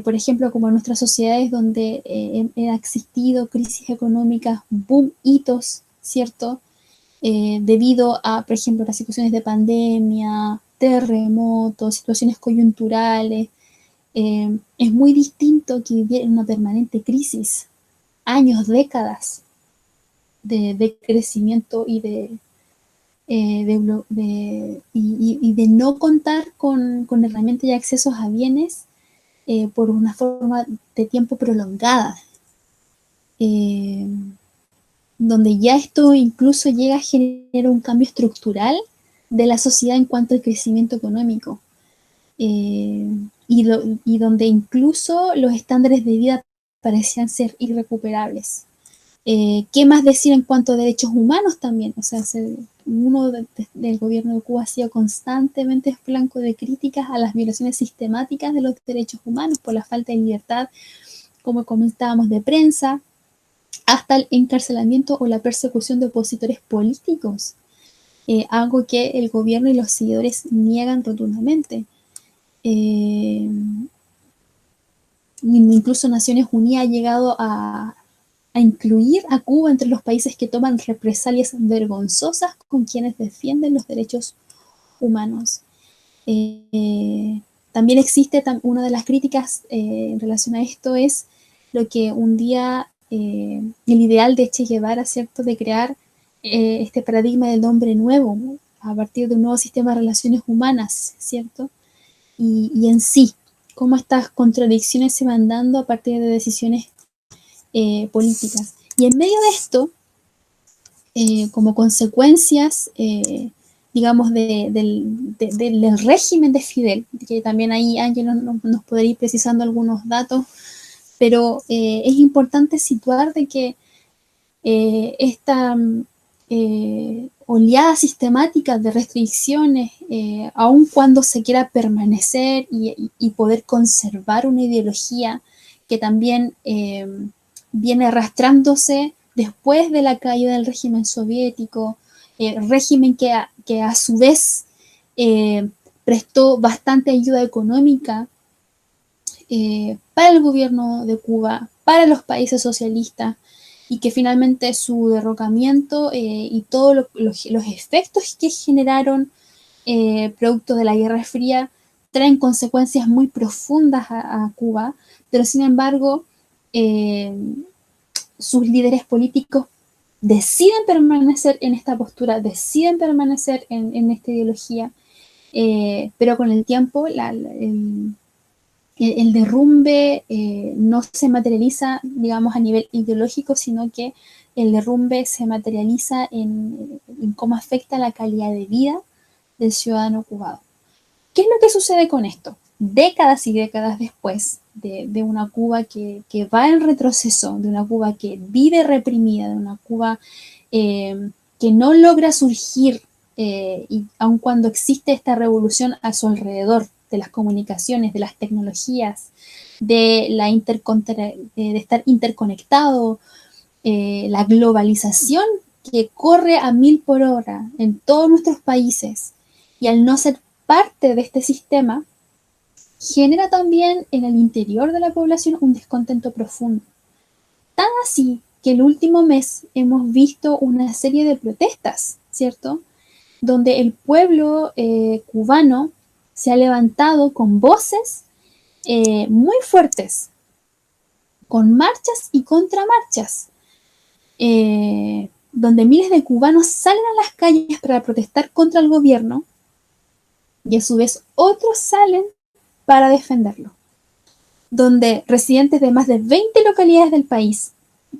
por ejemplo, como en nuestras sociedades donde han existido crisis económicas, boom, hitos, ¿cierto? Debido a, por ejemplo, las situaciones de pandemia, terremotos, situaciones coyunturales. Es muy distinto que vivir en una permanente crisis, años, décadas de crecimiento y de no contar con herramientas y accesos a bienes por una forma de tiempo prolongada, donde ya esto incluso llega a generar un cambio estructural de la sociedad en cuanto al crecimiento económico, y donde incluso los estándares de vida parecían ser irrecuperables. ¿Qué más decir en cuanto a derechos humanos también? O sea, uno del gobierno de Cuba ha sido constantemente blanco de críticas a las violaciones sistemáticas de los derechos humanos por la falta de libertad, como comentábamos, de prensa, hasta el encarcelamiento o la persecución de opositores políticos, algo que el gobierno y los seguidores niegan rotundamente. Incluso Naciones Unidas ha llegado a incluir a Cuba entre los países que toman represalias vergonzosas con quienes defienden los derechos humanos. También existe una de las críticas en relación a esto, es lo que un día el ideal de Che Guevara, ¿cierto?, de crear este paradigma del hombre nuevo, ¿no?, a partir de un nuevo sistema de relaciones humanas, ¿cierto? Y en sí, cómo estas contradicciones se van dando a partir de decisiones políticas. Y en medio de esto, como consecuencias, digamos, del régimen de Fidel, que también ahí Ángel nos podría ir precisando algunos datos, pero es importante situar de que esta oleada sistemática de restricciones, aun cuando se quiera permanecer y poder conservar una ideología que también viene arrastrándose después de la caída del régimen soviético, régimen que a su vez prestó bastante ayuda económica para el gobierno de Cuba, para los países socialistas, y que finalmente su derrocamiento y todos los efectos que generaron producto de la Guerra Fría traen consecuencias muy profundas a Cuba, pero sin embargo sus líderes políticos deciden permanecer en esta postura, deciden permanecer en esta ideología, pero con el tiempo el derrumbe no se materializa, digamos, a nivel ideológico, sino que el derrumbe se materializa en cómo afecta la calidad de vida del ciudadano cubano. ¿Qué es lo que sucede con esto? Décadas y décadas después de una Cuba que va en retroceso, de una Cuba que vive reprimida, de una Cuba que no logra surgir y aun cuando existe esta revolución a su alrededor, de las comunicaciones, de las tecnologías, de estar interconectado, la globalización que corre a 1000 por hora en todos nuestros países, y al no ser parte de este sistema, genera también en el interior de la población un descontento profundo. Tan así que el último mes hemos visto una serie de protestas, ¿cierto? Donde el pueblo cubano se ha levantado con voces muy fuertes, con marchas y contramarchas, donde miles de cubanos salen a las calles para protestar contra el gobierno y a su vez otros salen para defenderlo, donde residentes de más de 20 localidades del país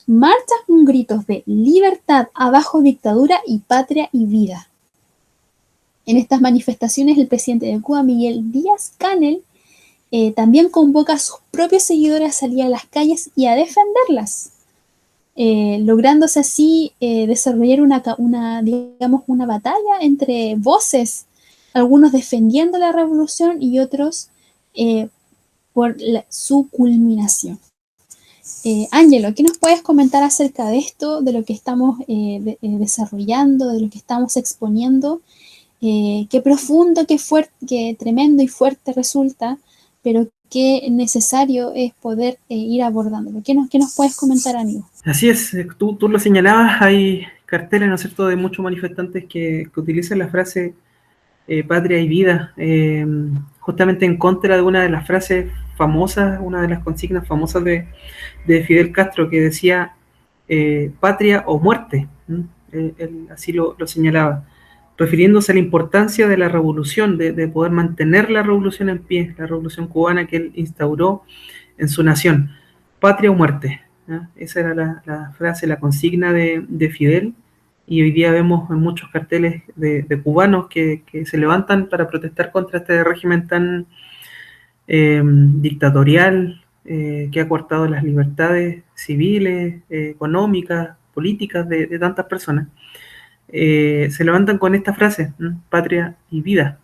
marchan con gritos de libertad, abajo dictadura y patria y vida. En estas manifestaciones, el presidente de Cuba, Miguel Díaz-Canel, también convoca a sus propios seguidores a salir a las calles y a defenderlas, lográndose así desarrollar una batalla entre voces, algunos defendiendo la revolución y otros por su culminación. Ángelo, ¿qué nos puedes comentar acerca de esto, de lo que estamos desarrollando, de lo que estamos exponiendo? Qué profundo, qué fuerte, qué tremendo y fuerte resulta, pero qué necesario es poder ir abordándolo. ¿Qué nos puedes comentar, amigo? Así es, tú lo señalabas, hay carteles, ¿no es cierto?, de muchos manifestantes que utilizan la frase patria y vida, justamente en contra de una de las frases famosas, una de las consignas famosas de Fidel Castro, que decía patria o muerte. Él así lo señalaba, refiriéndose a la importancia de la revolución, de poder mantener la revolución en pie, la revolución cubana que él instauró en su nación. Patria o muerte, ¿no? Esa era la frase, la consigna de Fidel, y hoy día vemos en muchos carteles de cubanos que se levantan para protestar contra este régimen tan dictatorial, que ha cortado las libertades civiles, económicas, políticas de tantas personas. Se levantan con esta frase, ¿no? Patria y vida.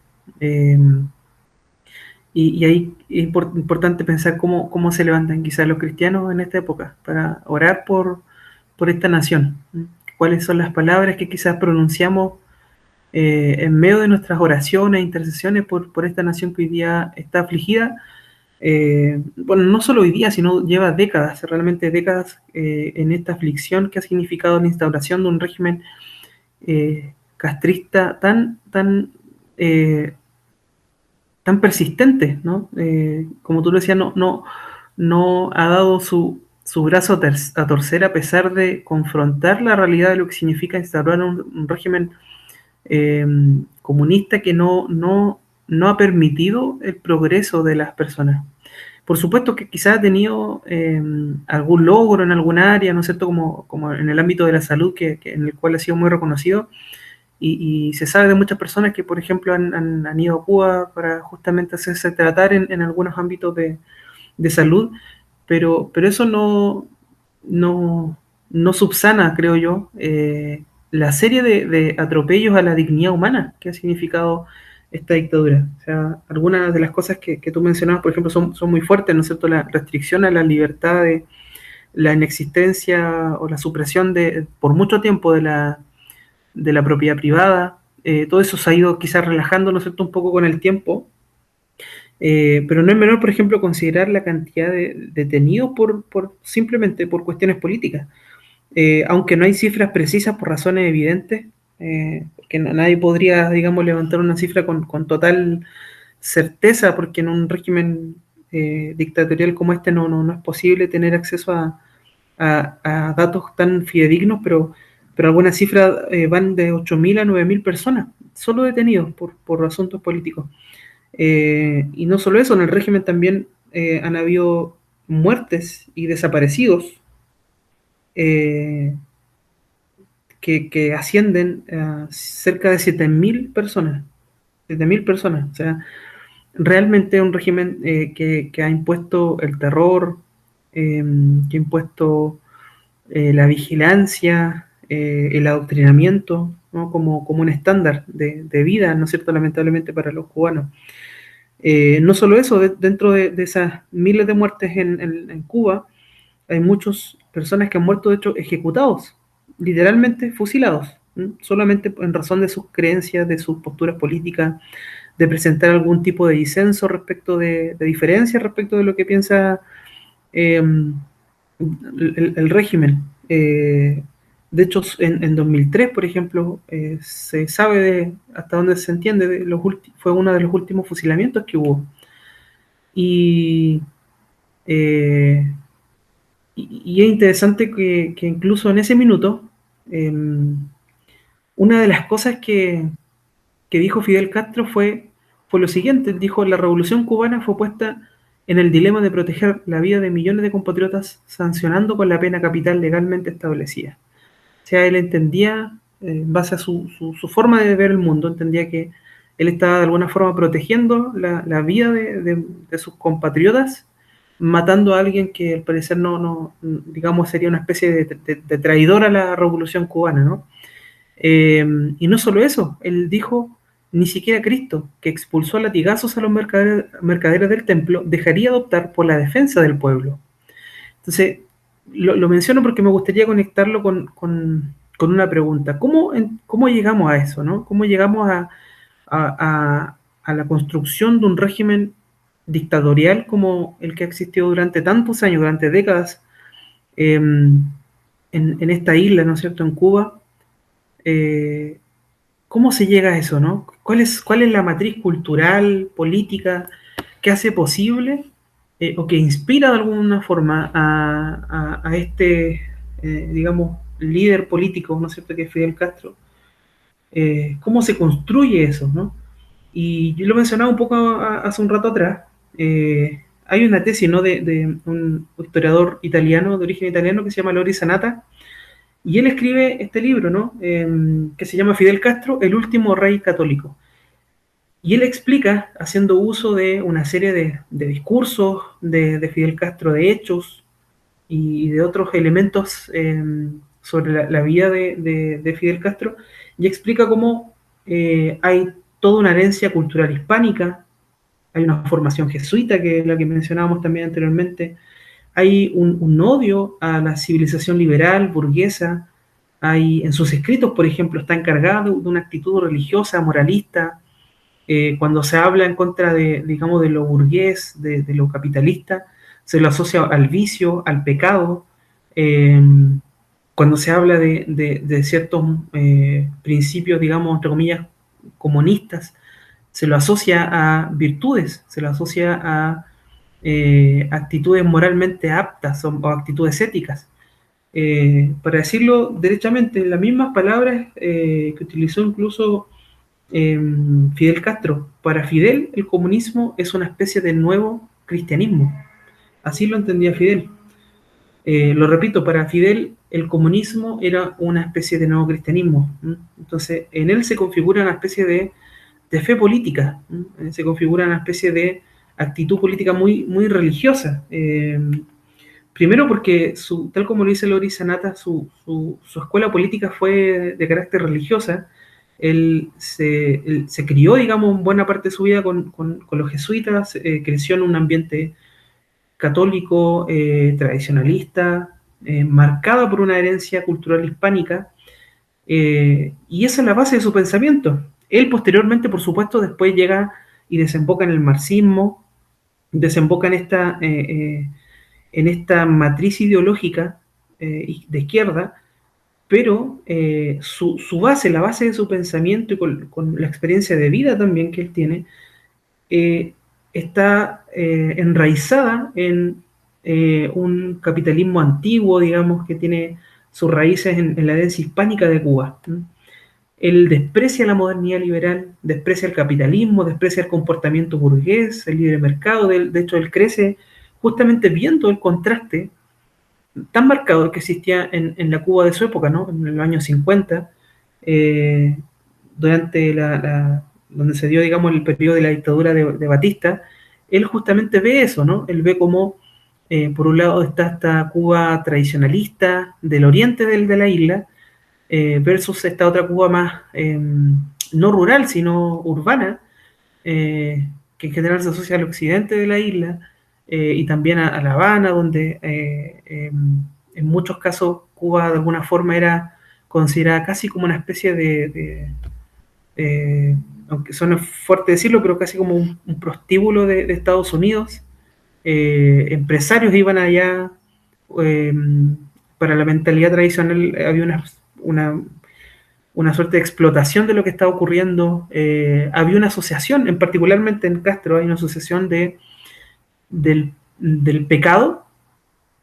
Y ahí es importante pensar cómo se levantan quizás los cristianos en esta época para orar por esta nación, ¿no? Cuáles son las palabras que quizás pronunciamos en medio de nuestras oraciones e intercesiones por esta nación que hoy día está afligida. Bueno, no solo hoy día, sino lleva décadas, realmente décadas, en esta aflicción que ha significado la instauración de un régimen castrista tan persistente, ¿no? Como tú lo decías, no ha dado su brazo a torcer a pesar de confrontar la realidad de lo que significa instaurar un régimen comunista que no ha permitido el progreso de las personas. Por supuesto que quizás ha tenido algún logro en alguna área, ¿no es cierto?, como en el ámbito de la salud, en el cual ha sido muy reconocido, y se sabe de muchas personas que, por ejemplo, han ido a Cuba para justamente hacerse tratar en algunos ámbitos de salud, pero eso no subsana, creo yo, la serie de atropellos a la dignidad humana que ha significado esta dictadura. O sea, algunas de las cosas que tú mencionabas, por ejemplo, son muy fuertes, ¿no es cierto? La restricción a la libertad, de la inexistencia o la supresión por mucho tiempo de la propiedad privada. Todo eso se ha ido quizás relajando, ¿no es cierto?, un poco con el tiempo. Pero no es menor, por ejemplo, considerar la cantidad de detenidos simplemente por cuestiones políticas. Aunque no hay cifras precisas por razones evidentes, que nadie podría, digamos, levantar una cifra con total certeza, porque en un régimen dictatorial como este no es posible tener acceso a datos tan fidedignos, pero algunas cifras van de 8.000 a 9.000 personas, solo detenidos por asuntos políticos. Y no solo eso, en el régimen también han habido muertes y desaparecidos que ascienden a cerca de 7.000 personas. 7.000 personas. O sea, realmente un régimen que ha impuesto el terror, que ha impuesto la vigilancia, el adoctrinamiento, ¿no? como un estándar de vida, ¿no es cierto?, lamentablemente para los cubanos. No solo eso, dentro de esas miles de muertes en Cuba, hay muchas personas que han muerto, de hecho, ejecutados, literalmente fusilados, solamente en razón de sus creencias, de sus posturas políticas, de presentar algún tipo de disenso respecto de diferencia respecto de lo que piensa el régimen. De hecho, en 2003, por ejemplo, se sabe hasta donde se entiende, fue uno de los últimos fusilamientos que hubo. Y es interesante que incluso en ese minuto, una de las cosas que dijo Fidel Castro fue lo siguiente. Dijo: la revolución cubana fue puesta en el dilema de proteger la vida de millones de compatriotas sancionando con la pena capital legalmente establecida. O sea, él entendía, en base a su forma de ver el mundo, entendía que él estaba de alguna forma protegiendo la vida de sus compatriotas, matando a alguien que al parecer no digamos, sería una especie de traidor a la revolución cubana, ¿no? Y no solo eso, él dijo: ni siquiera Cristo, que expulsó a latigazos a los mercaderes del templo, dejaría de optar por la defensa del pueblo. Entonces, lo menciono porque me gustaría conectarlo con una pregunta. ¿Cómo llegamos a eso, ¿no? ¿Cómo llegamos a la construcción de un régimen dictatorial como el que ha existido durante tantos años, durante décadas, en esta isla, ¿no es cierto?, en Cuba? ¿Cómo se llega a eso, no? ¿Cuál es la matriz cultural, política, que hace posible o que inspira de alguna forma a este, digamos, líder político, ¿no es cierto?, que es Fidel Castro? ¿Cómo se construye eso, no? Y yo lo mencionaba un poco hace un rato atrás. Hay una tesis, ¿no?, de un historiador italiano, de origen italiano, que se llama Loris Sanata, y él escribe este libro, ¿no?, que se llama Fidel Castro, el último rey católico. Y él explica, haciendo uso de una serie de discursos de Fidel Castro, de hechos y de otros elementos sobre la vida de Fidel Castro, y explica cómo hay toda una herencia cultural hispánica, hay una formación jesuita, que es la que mencionábamos también anteriormente, hay un odio a la civilización liberal, burguesa. En sus escritos, por ejemplo, está encargado de una actitud religiosa, moralista. Cuando se habla en contra digamos, de lo burgués, de lo capitalista, se lo asocia al vicio, al pecado. Cuando se habla de ciertos principios, digamos, entre comillas, comunistas, se lo asocia a virtudes, se lo asocia a actitudes moralmente aptas o actitudes éticas. Para decirlo derechamente, las mismas palabras que utilizó incluso Fidel Castro. Para Fidel, el comunismo es una especie de nuevo cristianismo. Así lo entendía Fidel. Lo repito, para Fidel, el comunismo era una especie de nuevo cristianismo. Entonces, en él se configura una especie de fe política, se configura una especie de actitud política muy, muy religiosa. Primero porque, tal como lo dice Loris Sanata, su escuela política fue de carácter religiosa. Él se crió, digamos, en buena parte de su vida con los jesuitas, creció en un ambiente católico, tradicionalista, marcado por una herencia cultural hispánica, y esa es la base de su pensamiento. Él posteriormente, por supuesto, después llega y desemboca en el marxismo, desemboca en esta matriz ideológica de izquierda, pero su base, la base de su pensamiento y con la experiencia de vida también que él tiene, está enraizada en un capitalismo antiguo, digamos, que tiene sus raíces en la herencia hispánica de Cuba. Él desprecia la modernidad liberal, desprecia el capitalismo, desprecia el comportamiento burgués, el libre mercado. De hecho, él crece justamente viendo el contraste tan marcado que existía en la Cuba de su época, ¿no?, en los años 50, durante donde se dio, digamos, el periodo de la dictadura de Batista. Él justamente ve eso, ¿no? Él ve cómo, por un lado, está esta Cuba tradicionalista del oriente de la isla, versus esta otra Cuba más no rural, sino urbana, que en general se asocia al occidente de la isla, y también a La Habana, donde en muchos casos Cuba de alguna forma era considerada casi como una especie aunque suena fuerte decirlo, pero casi como un prostíbulo de Estados Unidos. Empresarios iban allá, eh, para la mentalidad tradicional había una suerte de explotación de lo que estaba ocurriendo. Había una asociación, particularmente en Castro, hay una asociación del pecado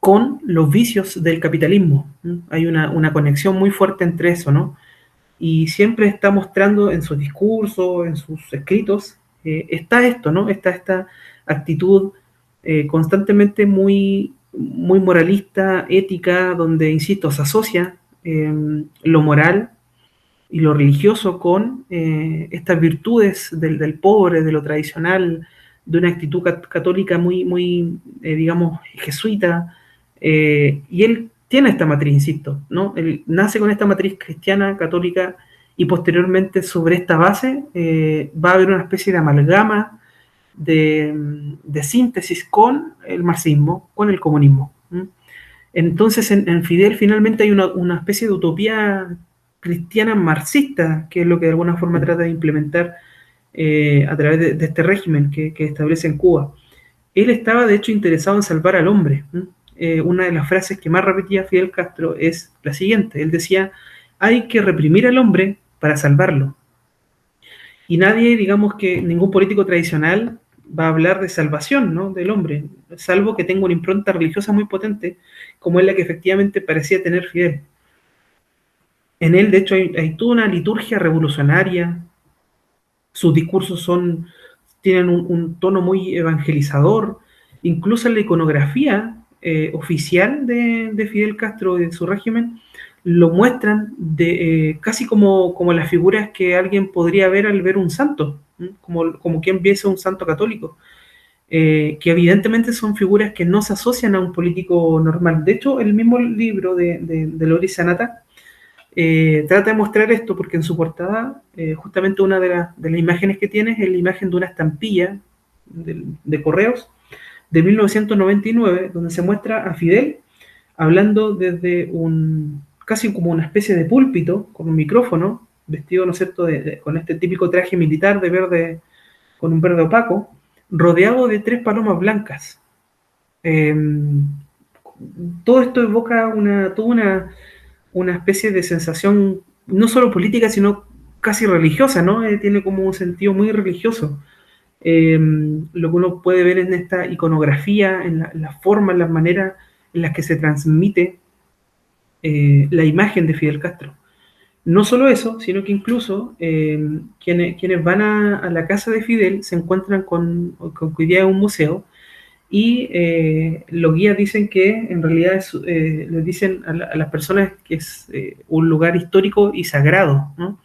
con los vicios del capitalismo. Hay una conexión muy fuerte entre eso, ¿no? Y siempre está mostrando en sus discursos, en sus escritos, está esto, ¿no? Está esta actitud constantemente muy, muy moralista, ética, donde, insisto, se asocia lo moral y lo religioso con estas virtudes del pobre, de lo tradicional, de una actitud católica muy, muy digamos, jesuita, y él tiene esta matriz, insisto, ¿no? Él nace con esta matriz cristiana, católica, y posteriormente sobre esta base va a haber una especie de amalgama de síntesis con el marxismo, con el comunismo. Entonces en Fidel finalmente hay una especie de utopía cristiana marxista, que es lo que de alguna forma trata de implementar a través de este régimen que establece en Cuba. Él estaba de hecho interesado en salvar al hombre. Una de las frases que más repetía Fidel Castro es la siguiente. Él decía: hay que reprimir al hombre para salvarlo. Y nadie, digamos que ningún político tradicional va a hablar de salvación, ¿no?, del hombre, salvo que tenga una impronta religiosa muy potente, como es la que efectivamente parecía tener Fidel. En él, de hecho, hay toda una liturgia revolucionaria. Sus discursos tienen un tono muy evangelizador. Incluso en la iconografía oficial de Fidel Castro y de su régimen, lo muestran casi como las figuras que alguien podría ver al ver un santo, como quien viese un santo católico, que evidentemente son figuras que no se asocian a un político normal. De hecho, el mismo libro de Loris Sanata trata de mostrar esto, porque en su portada, justamente una de las imágenes que tiene es la imagen de una estampilla de correos de 1999, donde se muestra a Fidel hablando desde casi como una especie de púlpito, con un micrófono, vestido, ¿no es cierto?, con este típico traje militar de verde, con un verde opaco, rodeado de 3 palomas blancas. Todo esto evoca toda una especie de sensación, no solo política, sino casi religiosa, ¿no? Tiene como un sentido muy religioso. Lo que uno puede ver en esta iconografía, en la forma, en las maneras en las que se transmite la imagen de Fidel Castro. No solo eso, sino que incluso quienes van a la casa de Fidel se encuentran con que hoy día es un museo, y los guías dicen que en realidad les dicen a las personas que es un lugar histórico y sagrado, ¿no?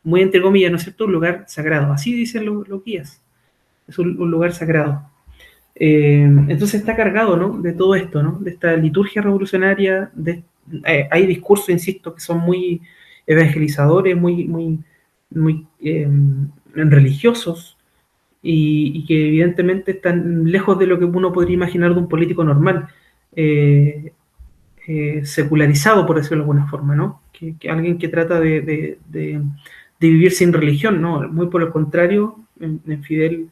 Muy entre comillas, ¿no es cierto? Un lugar sagrado. Así dicen los guías. Es un lugar sagrado. Entonces está cargado, ¿no?, de todo esto, ¿no?, de esta liturgia revolucionaria. Hay discursos, insisto, que son muy evangelizadores, muy, muy, muy religiosos, y que evidentemente están lejos de lo que uno podría imaginar de un político normal, secularizado, por decirlo de alguna forma, ¿no? Que alguien que trata de vivir sin religión, ¿no? Muy por el contrario, en Fidel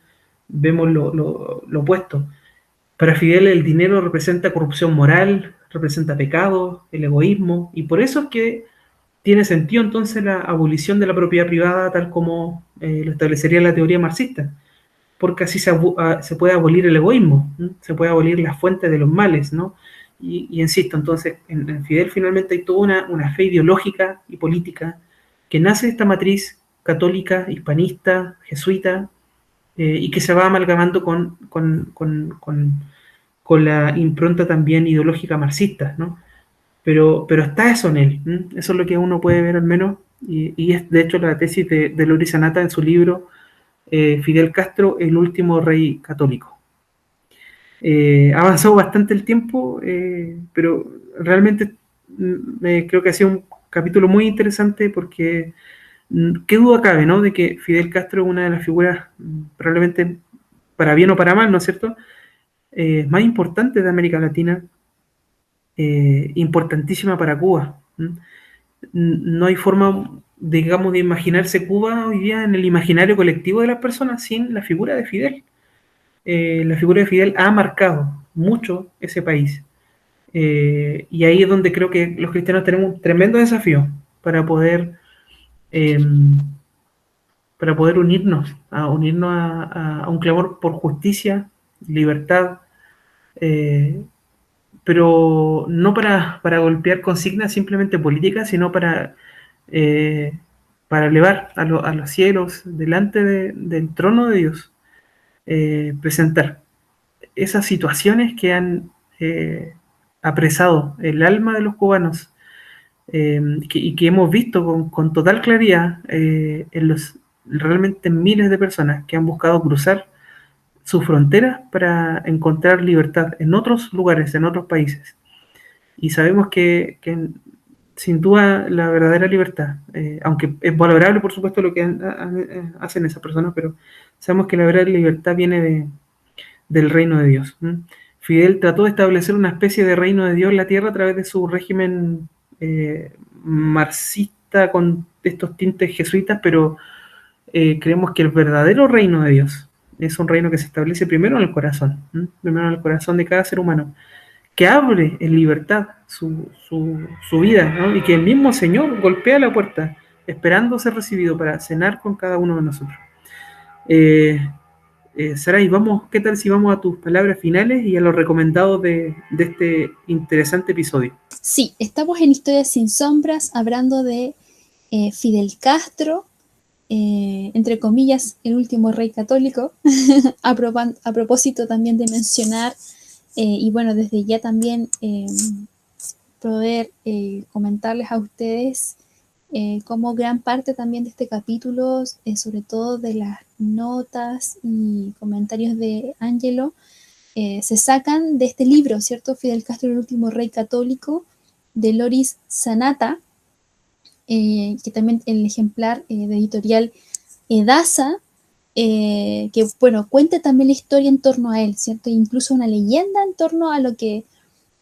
vemos lo opuesto. Para Fidel el dinero representa corrupción moral, representa pecado, el egoísmo, y por eso es que tiene sentido entonces la abolición de la propiedad privada, tal como lo establecería la teoría marxista, porque así se puede abolir el egoísmo, ¿no? Se puede abolir las fuentes de los males, ¿no? Y insisto, entonces, en Fidel finalmente hay toda una fe ideológica y política que nace de esta matriz católica, hispanista, jesuita, y que se va amalgamando con la impronta también ideológica marxista, ¿no? Pero está eso en él, ¿m? Eso es lo que uno puede ver al menos, y es de hecho la tesis de Loris Sanata en su libro Fidel Castro, el último rey católico. Ha avanzado bastante el tiempo, pero realmente creo que ha sido un capítulo muy interesante porque qué duda cabe, ¿no? De que Fidel Castro es una de las figuras, probablemente para bien o para mal, ¿no es cierto?, más importantes de América Latina, importantísima para Cuba. No hay forma, digamos, de imaginarse Cuba hoy día en el imaginario colectivo de las personas sin la figura de Fidel. La figura de Fidel ha marcado mucho ese país. Y ahí es donde creo que los cristianos tenemos un tremendo desafío para poder, eh, unirnos a un clamor por justicia, libertad, eh, pero no para golpear consignas simplemente políticas, sino eh, para elevar a los cielos delante del trono de Dios, presentar esas situaciones que han apresado el alma de los cubanos, y que hemos visto con total claridad en los realmente miles de personas que han buscado cruzar sus fronteras para encontrar libertad en otros lugares, en otros países. Y sabemos que sin duda la verdadera libertad, aunque es valorable por supuesto lo que hacen esas personas, pero sabemos que la verdadera libertad viene del reino de Dios. Fidel trató de establecer una especie de reino de Dios en la tierra a través de su régimen marxista con estos tintes jesuitas, pero creemos que el verdadero reino de Dios es un reino que se establece primero en el corazón, primero en el corazón de cada ser humano, que abre en libertad su vida, ¿no? Y que el mismo Señor golpea la puerta esperando ser recibido para cenar con cada uno de nosotros. Saray, ¿qué tal si vamos a tus palabras finales y a los recomendados de este interesante episodio? Sí, estamos en Historias sin Sombras hablando de Fidel Castro, entre comillas, el último rey católico, a propósito también de mencionar, y bueno, desde ya también poder comentarles a ustedes como gran parte también de este capítulo, sobre todo de las notas y comentarios de Ángelo, se sacan de este libro, ¿cierto? Fidel Castro, el último rey católico, de Loris Sanata, que también el ejemplar de editorial Edasa, que bueno, cuenta también la historia en torno a él, ¿cierto? Incluso una leyenda en torno a lo que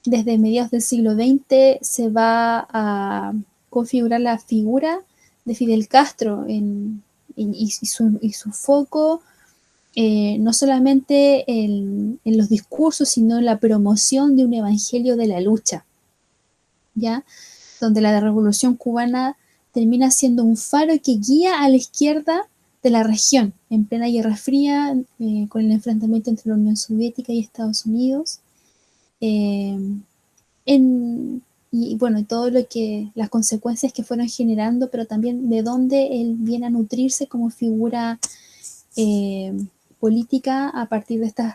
desde mediados del siglo XX se va a configurar la figura de Fidel Castro y su foco, no solamente en los discursos, sino en la promoción de un evangelio de la lucha, ¿ya? Donde la revolución cubana termina siendo un faro que guía a la izquierda de la región, en plena Guerra Fría, con el enfrentamiento entre la Unión Soviética y Estados Unidos, y bueno, todo lo que, las consecuencias que fueron generando, pero también de dónde él viene a nutrirse como figura política a partir de estos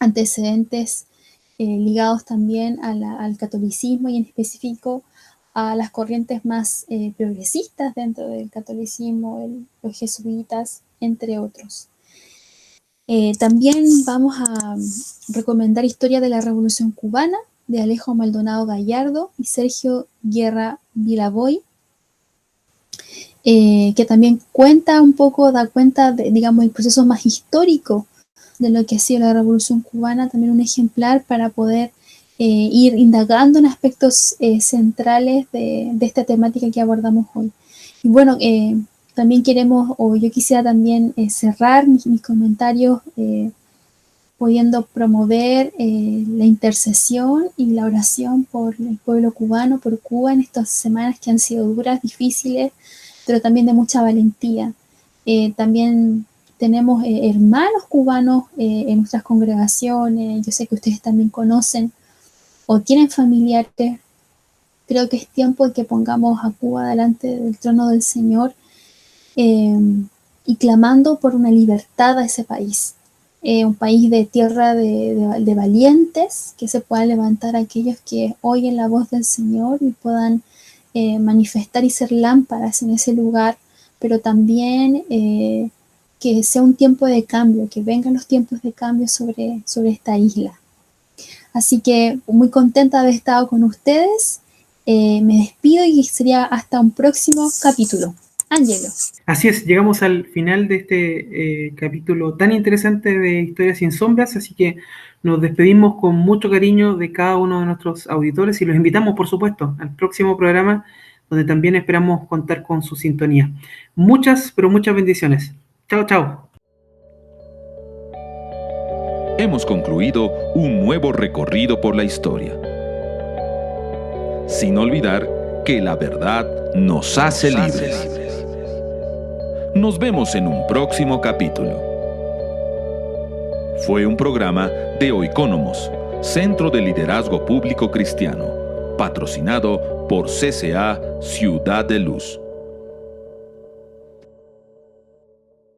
antecedentes ligados también al catolicismo y en específico a las corrientes más progresistas dentro del catolicismo, los jesuitas, entre otros. También vamos a recomendar Historia de la Revolución Cubana, de Alejo Maldonado Gallardo y Sergio Guerra Vilaboy, que también da cuenta de, digamos, el proceso más histórico de lo que ha sido la Revolución Cubana, también un ejemplar para poder ir indagando en aspectos centrales de esta temática que abordamos hoy. Y bueno, también yo quisiera también cerrar mis comentarios pudiendo promover la intercesión y la oración por el pueblo cubano, por Cuba en estas semanas que han sido duras, difíciles, pero también de mucha valentía. También tenemos hermanos cubanos en nuestras congregaciones, yo sé que ustedes también conocen o tienen familiares. Creo que es tiempo de que pongamos a Cuba delante del trono del Señor y clamando por una libertad a ese país. Un país de tierra de valientes, que se puedan levantar aquellos que oyen la voz del Señor y puedan manifestar y ser lámparas en ese lugar, pero también que sea un tiempo de cambio, que vengan los tiempos de cambio sobre esta isla. Así que muy contenta de haber estado con ustedes Me despido y sería hasta un próximo capítulo. Ángelo. Así es, llegamos al final de este capítulo tan interesante de Historias sin Sombras, así que nos despedimos con mucho cariño de cada uno de nuestros auditores y los invitamos, por supuesto, al próximo programa, donde también esperamos contar con su sintonía. Muchas, pero muchas bendiciones. Chao, chao. Hemos concluido un nuevo recorrido por la historia. Sin olvidar que la verdad nos hace libres. Nos vemos en un próximo capítulo. Fue un programa de Oikónomos, Centro de Liderazgo Público Cristiano, patrocinado por CCA Ciudad de Luz.